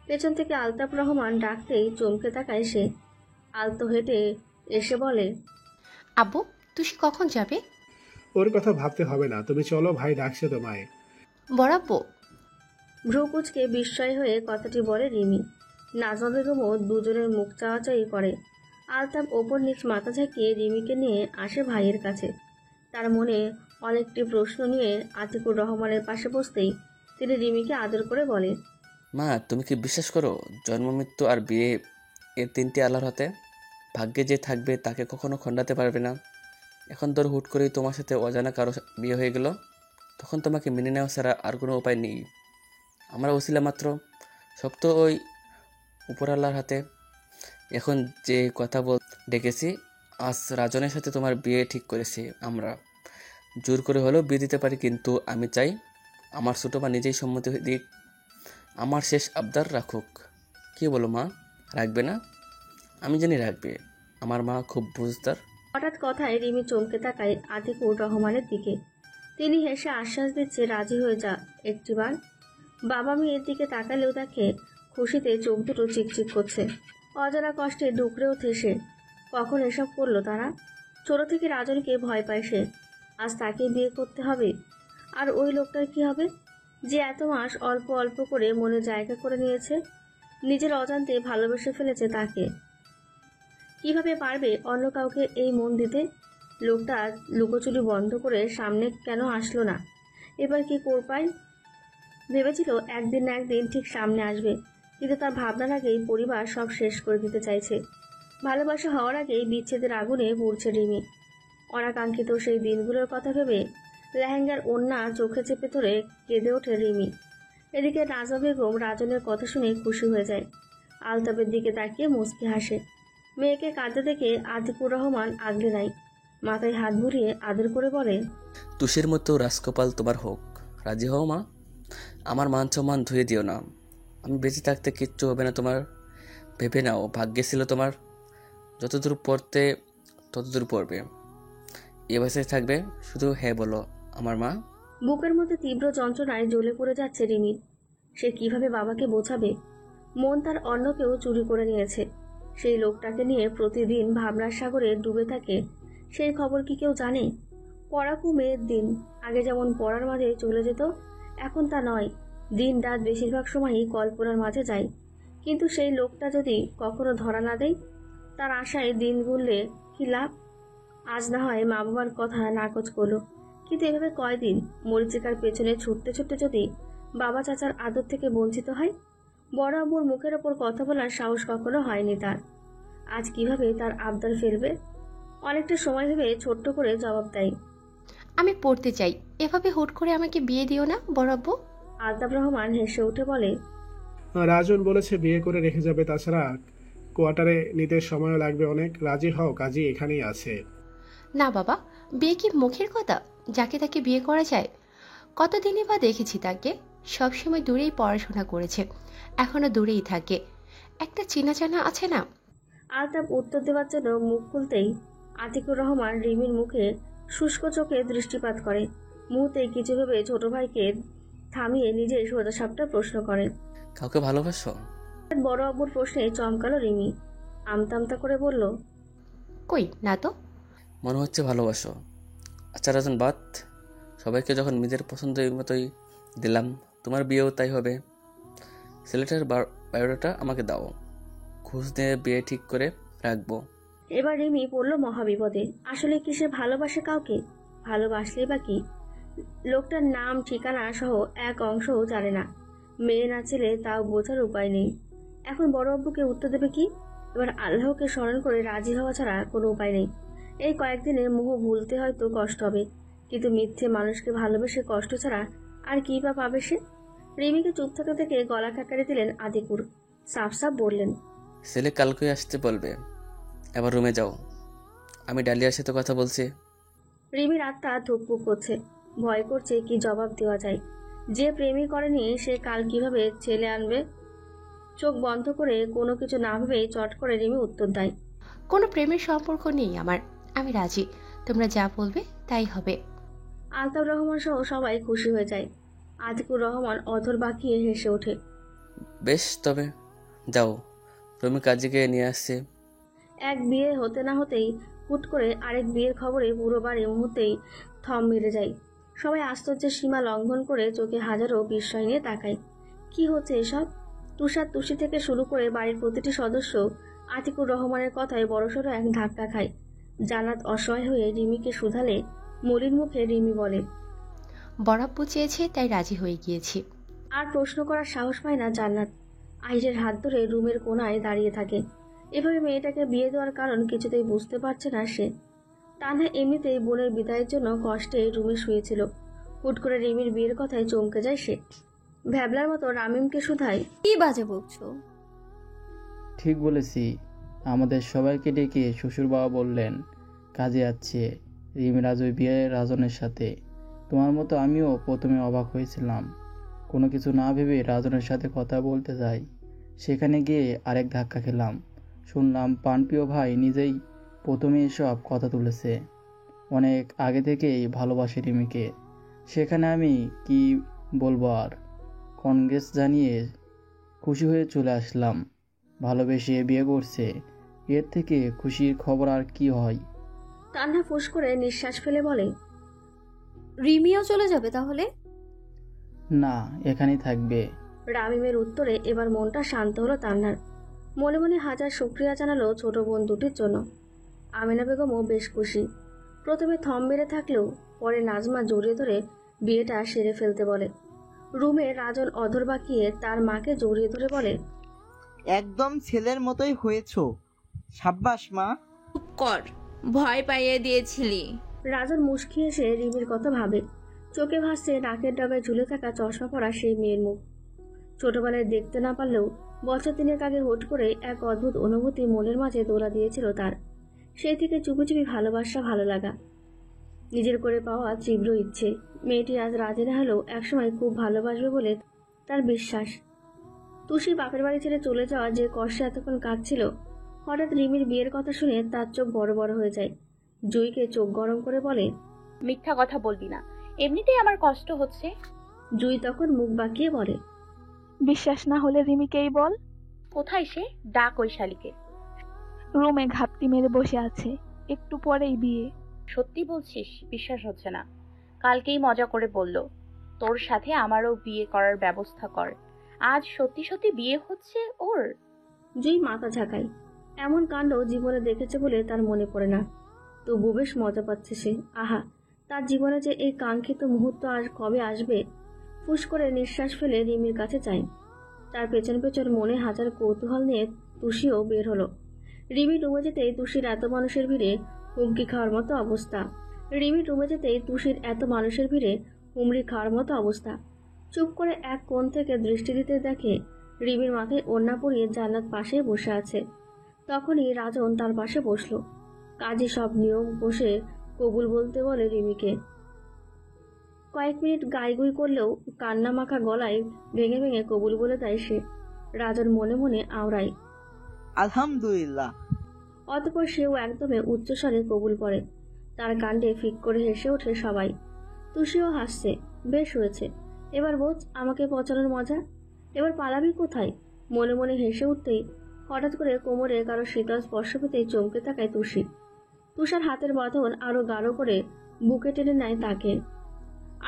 পেছন থেকে আলতাফ রহমান ডাকতেই চমকে তাকায় সে। আলতো হেঁটে এসে বলে, আব্বু তুষি কখন যাবে? ওর কথা ভাবতে হবে না, তুমি চলো, ভাই ডাকছে তোমায়। বড়াব্বু। ভ্রুকুচকে বিস্ময় হয়ে কথাটি বলে রিমি। নাজমা বেগমও দুজনের মুখ চাওয়াচাই করে। আলতাফ ওপর নিচ মাথা ঝাঁকিয়ে রিমিকে নিয়ে আসে ভাইয়ের কাছে। তার মনে অনেকটি প্রশ্ন নিয়ে আতিকুর রহমানের পাশে বসতেই তিনি রিমিকে আদর করে বলে, মা, তুমি কি বিশ্বাস করো জন্ম, মৃত্যু আর বিয়ে এই তিনটি আল্লাহর হাতে? ভাগ্যে যে থাকবে তাকে কখনো খণ্ডাতে পারবে না। এখন তোর হুট করেই তোমার সাথে অজানা কারো বিয়ে হয়ে গেল, তখন তোমাকে মেনে নেওয়া ছাড়া আর কোনো উপায় নেই। আমরা ওসিলা মাত্র, শক্ত ওই উপর আল্লাহর হাতে। এখন যে কথা ডেকেছি, আজ রাজনের সাথে তোমার বিয়ে ঠিক করেছি আমরা। জোর করে হলেও বিয়ে দিতে পারি, কিন্তু আমি চাই আমার ছোটো মা নিজেই সম্মতি দিক, আমার শেষ আবদার রাখুক। কি বলো মা, রাখবে না? আমি জানি রাখবে, আমার মা খুব বুঝদার। হঠাৎ কথায় রিমি চমকে তাকায় আতিকুর রহমানের দিকে। তিনি হেসে আশ্বাস দিচ্ছে রাজি হয়ে যা একটিবার। বাবা মেয়ের দিকে তাকালেও তাকে খুশিতে চোখ দুটো চিকচিক করছে। অজানা কষ্টে ডুকরে ওঠে সে। কখন এসব করলো তারা? ছোট থেকে রাজনকে ভয় পায় সে, আজ তাকে বিয়ে করতে হবে। আর ওই লোকটার কি হবে, যে এত মাস অল্প অল্প করে মনে জায়গা করে নিয়েছে, নিজের অজান্তে ভালোবেসে ফেলেছে তাকে। কিভাবে পারবে অন্য কাউকে এই মন দিতে? লোকটা লুকোচুরি বন্ধ করে সামনে কেন আসলো না? এবার কি করপায়? ভেবেছিল একদিন না একদিন ঠিক সামনে আসবে, কিন্তু তার ভাবনার আগেই পরিবার সব শেষ করে দিতে চাইছে। ভালোবাসা হওয়ার আগেই বিচ্ছেদের আগুনে পুড়ছে রিমি। অনাকাঙ্ক্ষিত সেই দিনগুলোর কথা ভেবে লেহেঙ্গার ওড়না চোখে চেপে ধরে কেঁদে ওঠে রিমি। এদিকে নাজমা বেগম রাজনের কথা শুনে খুশি হয়ে যায়। আলতাফের দিকে তাকিয়ে মুচকি হাসে। মেয়েকে কাঁদতে দেখে আতিকুর রহমান আগলে নাই, মাথায় হাত বুলিয়ে আদর করে বলে, তুষের মতো রাজকপাল তোমার হোক, রাজি হও মা। আমার মান সম্মান ধুয়ে দিও না, আমি বেঁচে থাকতে কিচ্ছু হবে না তোমার। ভেবে নাও, ভাগ্যে ছিল তোমার, যতদূর পড়তে ততদূর পড়বে। এ বাসায় থাকবে, শুধু হ্যাঁ বলো আমার মা। বুকের মধ্যে তীব্র যন্ত্রণায় জ্বলে পড়ে যাচ্ছে রিমির। সে কিভাবে বাবাকে বোঝাবে? মন তার অন্য কেউ চুরি করে নিয়েছে। সেই লোকটাকে নিয়ে প্রতিদিন ভাবনার সাগরে ডুবে থাকে। সেই খবর কি কেউ জানে? পড়াকু মেয়ের দিন, আগে যেমন পড়ার মাঝে চলে যেত, এখন তা নয়। দিন রাত বেশিরভাগ সময়ই কল্পনার মাঝে যায়। কিন্তু সেই লোকটা যদি কখনো ধরা না দেয়, তার আশায় দিন গুনলে কি লাভ? আজ না হয় মা বাবার কথা নাকচ করলো, কিন্তু এভাবে কয়দিন মরিচিকার পেছনে ছুটতে ছুটতে যদি বাবা চাচার আদর থেকে বঞ্চিত হয়? বড় আব্বুর মুখের ওপর কথা বলার সাহস কখনো হয়নি তার। আজ কিভাবে তার আবদার ফেলবে? অনেকটা সময় ভেবে ছোট্ট করে জবাব দেয়, আমি পড়তে চাই, এভাবে হুট করে আমাকে বিয়ে দিও না বড়াব্বু। আলতাফ রহমান হেসে উঠে বলে, রাজন বলেছে বিয়ে করে রেখে যাবে, তাছাড়া কোয়ার্টারে নিতে সময়ও লাগবে অনেক। রাজি হও, কাজী এখানেই আছে। না বাবা, বিয়ে কি মুখের কথা? যাকে তাকে বিয়ে করা যায়? কতদিনই বা দেখেছি তাকে, সবসময় দূরেই পড়াশোনা করেছে, এখনো দূরেই থাকে। একটা চেনা জানা আছে না? আলতাফ উত্তর দেওয়ার জন্য মুখ খুলতেই আতিকুর রহমান রিমির মুখে শুষ্ক চোখে দৃষ্টিপাত করে। মুহূর্তেই কিছু ভেবে ছোট ভাইকে থামিয়ে নিজের সোজাসাপটা প্রশ্ন করেন, কাউকে ভালোবাসো? বড় আব্বুর প্রশ্নে চমকালো রিমি। আমতা আমতা করে বলল, কই না তো। মনে হচ্ছে ভালোবাসো। আচ্ছা রাজন, বাদ। সবাইকে যখন নিজের পছন্দের মতোই দিলাম, তোমার বিয়েও তাই হবে। ছেলেটার বায়োডাটা আমাকে দাও, খোঁজ নিয়ে বিয়ে ঠিক করে রাখবো। এবার রিমি পড়ল মহাবিপদে। আসলে কি সে ভালোবাসে কাউকে? ভালোবাসলে বা কি? লোকটার নাম ঠিকানা সহ এক অংশও জানে না। মেয়ে না ছেলে তাও বোঝার উপায় নেই। এখন বড় আব্বুকে উত্তর দেবে কি? এবার আল্লাহকে স্মরণ করে রাজি হওয়া ছাড়া কোনো উপায় নেই। এই কয়েকদিনে মোহ ভুলতে হয়তো কষ্ট হবে, কিন্তু মিথ্যে মানুষকে ভালোবেসে কষ্ট ছাড়া আর কি বা পাবে সে? রিমিকে চুপ থাকতে থেকে গলা কাকারি দিলেন আদিকুর। সাফ সাফ বললেন, ছেলে কালকে আসতে বলবে, এবার রুমে যাও, আমি ডালিয়ার সাথে কথা বলছি। রিমির আত্মা ধুকপুক করছে, ভয় করছে কি জবাব দেওয়া যায়। যে প্রেমই করেনি সে কাল কিভাবে ছেলে আনবে? চোখ বন্ধ করে কোনো কিছু না ভেবে চট করে রিমি উত্তর দেয়, কোনো প্রেমের সম্পর্ক নেই আমার, আমি রাজি, তোমরা যা বলবে তাই হবে। আলতাফ রহমান সহ সবাই খুশি হয়ে যায়। আতিকুর রহমান অধর বাঁকিয়ে হেসে ওঠে, বেশ, তবে যাও, রুমি কাজীকে নিয়ে আসছে। এক বিয়ে হতে না হতেই হুট করে আরেক বিয়ের খবরে পুরো বাড়ি মুহূর্তেই থম মেরে যায়। সবাই আশ্চর্যের সীমা লঙ্ঘন করে চোখে হাজারো বিস্ময় নিয়ে তাকায়। কি হচ্ছে এসব? তুষার তুষি থেকে শুরু করে বাড়ির প্রতিটি সদস্য আতিকুর রহমানের কথায় বড়সড় এক ধাক্কা খায়। জান্নাত অসহায় হয়ে রিমিকে শুধালে মলিন মুখে রিমি বলে, বরাব্বু চেয়েছে তাই রাজি হয়ে গিয়েছি। আর প্রশ্ন করার সাহস পায় না জান্নাত। আহিরের হাত ধরে রুমের কোনায় দাঁড়িয়ে থাকে। এভাবে মেয়েটাকে বিয়ে দেওয়ার কারণ কিছুতেই বুঝতে পারছে না সে। তানহা এমনিতেই বোনের বিদায়ের জন্য কষ্টে রুমে শুয়েছিল। হুট করে রিমির বিয়ের কথায় চমকে যায় সে। ভ্যাবলার মতো রামিমকে শুধায়, কি বাজে বকছো? ঠিক বলেছি। আমাদের সবাইকে ডেকে শ্বশুর বাবা বললেন কাজে যাচ্ছে রিমি রাজুর বিয়ে রাজনের সাথে। তোমার মতো আমিও প্রথমে অবাক হয়েছিলাম। কোনো কিছু না ভেবে রাজনের সাথে কথা বলতে যাই, সেখানে গিয়ে আরেক ধাক্কা খেলাম। শুনলাম পানপ্রিয় ভাই নিজেই প্রথমে এসব কথা তুলেছে। অনেক আগে থেকেই ভালোবাসে রিমিকে। সেখানে আমি কি বলবো আর, কংগ্রেস জানিয়ে খুশি হয়ে চলে আসলাম। ভালোবেসে বিয়ে করছে, এর থেকে খুশির খবর আর কি হয়? তানহা ফুস করে নিঃশ্বাস ফেলে বলে, রিমিও চলে যাবে তাহলে? না, এখানেই থাকবে। রামিমের উত্তরে এবার মনটা শান্ত হলো তান্নার। মনে মনে হাজার শুকরিয়া জানালো ছোট বোন দুটির জন্য। আমিনা বেগমও বেশ খুশি। প্রথমে থম মেরে থাকলেও পরে নাজমা জড়িয়ে ধরে বিয়েটা সেরে ফেলতে বলে। রুমে রাজন অধর বাঁকিয়ে তার মাকে জড়িয়ে ধরে বলে, একদম ছেলের মতোই হয়েছো, সাব্বাস মা। চুপ কর, ভয় পাইয়ে দিয়েছিলি। রাজন মুচকি এসে রিমির কথা ভাবে। চোখে ভাসছে নাকের ডগায় ঝুলে থাকা চশমা পরা সেই মেয়ের মুখ। ছোটবেলায় দেখতে না পারলেও বছর 3 আগে হুট করে এক অদ্ভুত অনুভূতি মনের মাঝে দোলা দিয়েছিল তার। সেই থেকে চুপি চুপি ভালোবাসা, ভালো লাগা, নিজের করে পাওয়া তীব্র ইচ্ছে। মেয়েটি আজ রাজি না হলেও একসময় খুব ভালোবাসবে বলে তার বিশ্বাস। তুষি বাপের বাড়ি ছেড়ে চলে যাওয়া যে কষ্টে এতক্ষণ কাঁদছিল, হঠাৎ রিমির বিয়ের কথা শুনে তার চোখ বড় বড় হয়ে যায়। জুইকে চোখ গরম করে বলে, মিথ্যা কথা বলবি না, এমনিতেই আমার কষ্ট হচ্ছে। জুই তখন মুখ বাঁকিয়ে বলে, বিশ্বাস না হলে রিমিকেই বল। কোথায় সে? ডাক ওই শালিকে। রুমে ঘাপটি মেরে বসে আছে, একটু পরেই বিয়ে। সত্যি বলছিস? বিশ্বাস হচ্ছে না। কালকেই মজা করে বলল তোর সাথে আমারও বিয়ে করার ব্যবস্থা কর। আজ সত্যি সত্যি বিয়ে হচ্ছে ওর। জুই মাথা ঝাঁকায়। এমন কাণ্ড জীবনে দেখেছে বলে তার মনে পড়ে না। তবু বেশ মজা পাচ্ছে সে। আহা, তার জীবনে যে এই কাঙ্ক্ষিত মুহূর্ত আর কবে আসবে। ফুস করে নিঃশ্বাস ফেলে রিমির কাছে যায়। তার পেছন পেছন মনে হাজার কৌতূহল নিয়ে তুষিও বের হলো। রিমি রুমে যেতেই তুষির এত মানুষের ভিড়ে হুমকি খাওয়ার মতো অবস্থা। রিমি রুমে যেতেই তুষির এত মানুষের ভিড়ে হুমড়ি খাওয়ার মতো অবস্থা। চুপ করে এক কোণ থেকে দৃষ্টি দিতে দেখে রিমির মাথায় ওড়না পরিয়ে জান্নাত পাশে বসে আছে। তখনই রাজন তার পাশে বসলো। কাজী সব নিয়ম বসে কবুল বলতে বলে রিমিকে। কয়েক মিনিট গাইগুই করলেও কান্না মাখা গলায় ভেঙে ভেঙে কবুল বলে দেয় সে। রাজন মনে মনে আওড়ায়, আলহামদুলিল্লাহ। অতঃপর সেও একদমে উচ্চস্বরে কবুল পড়ে। তার কাণ্ডে ফিক করে হেসে ওঠে সবাই। তুষিও হাসছে। বেশ হয়েছে, এবার বোঝ আমাকে পচানোর মজা। এবার পালাবি কোথায়? মনে মনে হেসে উঠতেই হঠাৎ করে কোমরে কারো শীতল স্পর্শ পেতেই চমকে তাকায় তুষি। তুষার হাতের বাঁধন আরো গাঢ় করে বুকে টেনে নেয় তাকে।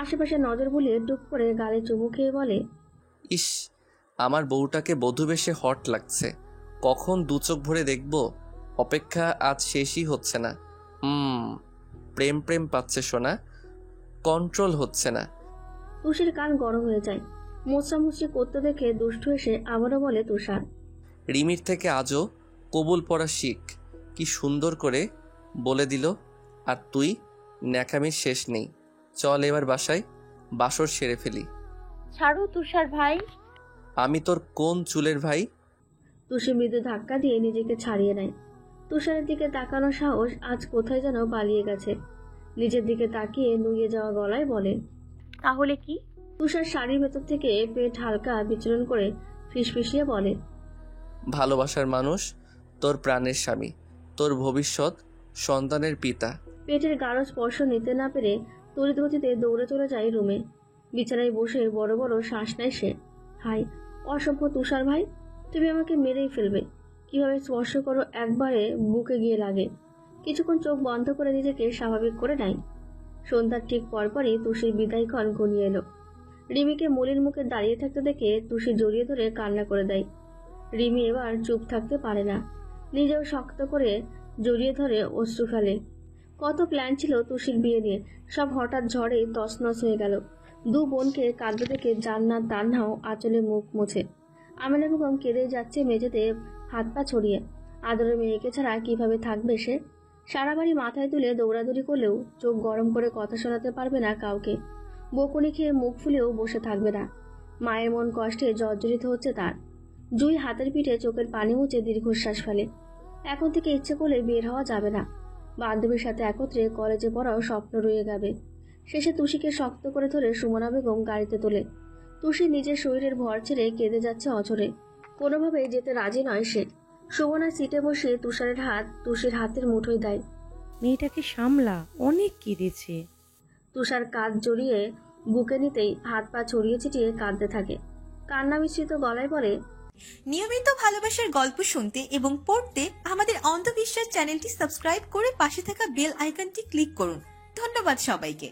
আশেপাশে নজর বুলিয়ে টুপ করে গালে চুমু খেয়ে বলে, ইস, আমার বউটাকে বধূ বেশে হট লাগছে। কখন দু চোখ ভরে দেখব? অপেক্ষা আজ শেষই হচ্ছে না। প্রেম প্রেম পাচ্ছে সোনা, কন্ট্রোল হচ্ছে না। তুষির কান গরম হয়ে যায়। মোছামুছি করতে দেখে দুষ্টু এসে আবারও বলে তুষার, রিমির থেকে আজও কবুল পড়া শিখ। কি সুন্দর করে বলে দিল। আর তুই, ন্যাকামির শেষ নেই। চল এবার বাসায়, বাসর সেরে ফেলি। ছাড়ো তুষার ভাই। আমি তোর কোন চুলের ভাই? তুষি মৃদু ধাক্কা দিয়ে নিজেকে ছাড়িয়ে নেয়। তুষারের দিকে তাকানোর সাহস আজ কোথায় যেন পালিয়ে গেছে। নিজের দিকে তাকিয়ে নুয়ে যাওয়া গলায় বলে, তাহলে কি? তুষার শাড়ির ভেতর থেকে পেট হালকা বিচরণ করে ফিসফিসিয়ে বলে, ভালোবাসার মানুষ, তোর প্রাণের স্বামী, তোর ভবিষ্যৎ সন্তানের পিতা। পেটের গাঢ় স্পর্শ নিতে না পেরে তড়িৎ গতিতে দৌড়ে চলে যায় রুমে। বিছানায় বসে বড় বড় শ্বাস নেয় সে। হাই অসভ্য তুষার ভাই, তুমি আমাকে মেরেই ফেলবে। কিভাবে স্পর্শ করো একবারে বুকে গিয়ে লাগে। কিছুক্ষণ চোখ বন্ধ করে নিজেকে স্বাভাবিক করে নেয়। সন্ধ্যার ঠিক পরপরই তুষির বিদায়ক্ষণ ঘনিয়ে এলো। রিমিকে মলির মুখে দাঁড়িয়ে থাকতে দেখে তুষি জড়িয়ে ধরে কান্না করে দেয়। রিমি এবার চুপ থাকতে পারে না, নিজেও শক্ত করে জড়িয়ে ধরে অশ্রু ফেলে। কত প্ল্যান ছিল তুষির বিয়ে নিয়ে, সব হঠাৎ ঝড়ে তছনছ হয়ে গেল। দু বোনকে কাঁদতে দেখে জান্নাত তান্নাও আঁচলে মুখ মুছে। আমেনা বেগম কেঁদে যাচ্ছে মেঝেতে হাত পা ছড়িয়ে। আদরের মেয়েকে ছাড়া কিভাবে থাকবে সে? সারা বাড়ি মাথায় তুলে দৌড়াদৌড়ি করলেও চোখ গরম করে কথা শোনাতে পারবে না কাউকে। বকুনি খেয়ে মুখ ফুলেও বসে থাকবে না। মায়ের মন কষ্টে জর্জরিত হচ্ছে তার। জুই হাতের পিঠে চোখের পানি মুছে দীর্ঘশ্বাস ফেলে। এখন থেকে ইচ্ছে করলে বের হওয়া যাবে না। বান্ধবীর সাথে একত্রে কলেজে পড়াও স্বপ্ন রয়ে যাবে। শেষে তুষিকে শক্ত করে ধরে সুমনা বেগম গাড়িতে তোলে। তুষি নিজের শরীরের ভর ছেড়ে কেঁদে যাচ্ছে অঝরে। কোনোভাবেই যেতে রাজি নয় সে। সুমনা সিটে বসে তুষারের হাত তুষির হাতের মুঠোয় দেয়। মেয়েটাকে সামলা, অনেক কেঁদেছে। তুষার কাঁধ জড়িয়ে বুকে নিতেই হাত পা ছড়িয়ে ছিটিয়ে কাঁদতে থাকে। কান্না মিশ্রিত গলায় বলে, নিয়মিত ভালোবাসার গল্প শুনতে এবং পড়তে আমাদের অন্ধবিশ্বাস চ্যানেলটি সাবস্ক্রাইব করে পাশে থাকা বেল আইকনটি ক্লিক করুন। ধন্যবাদ সবাইকে।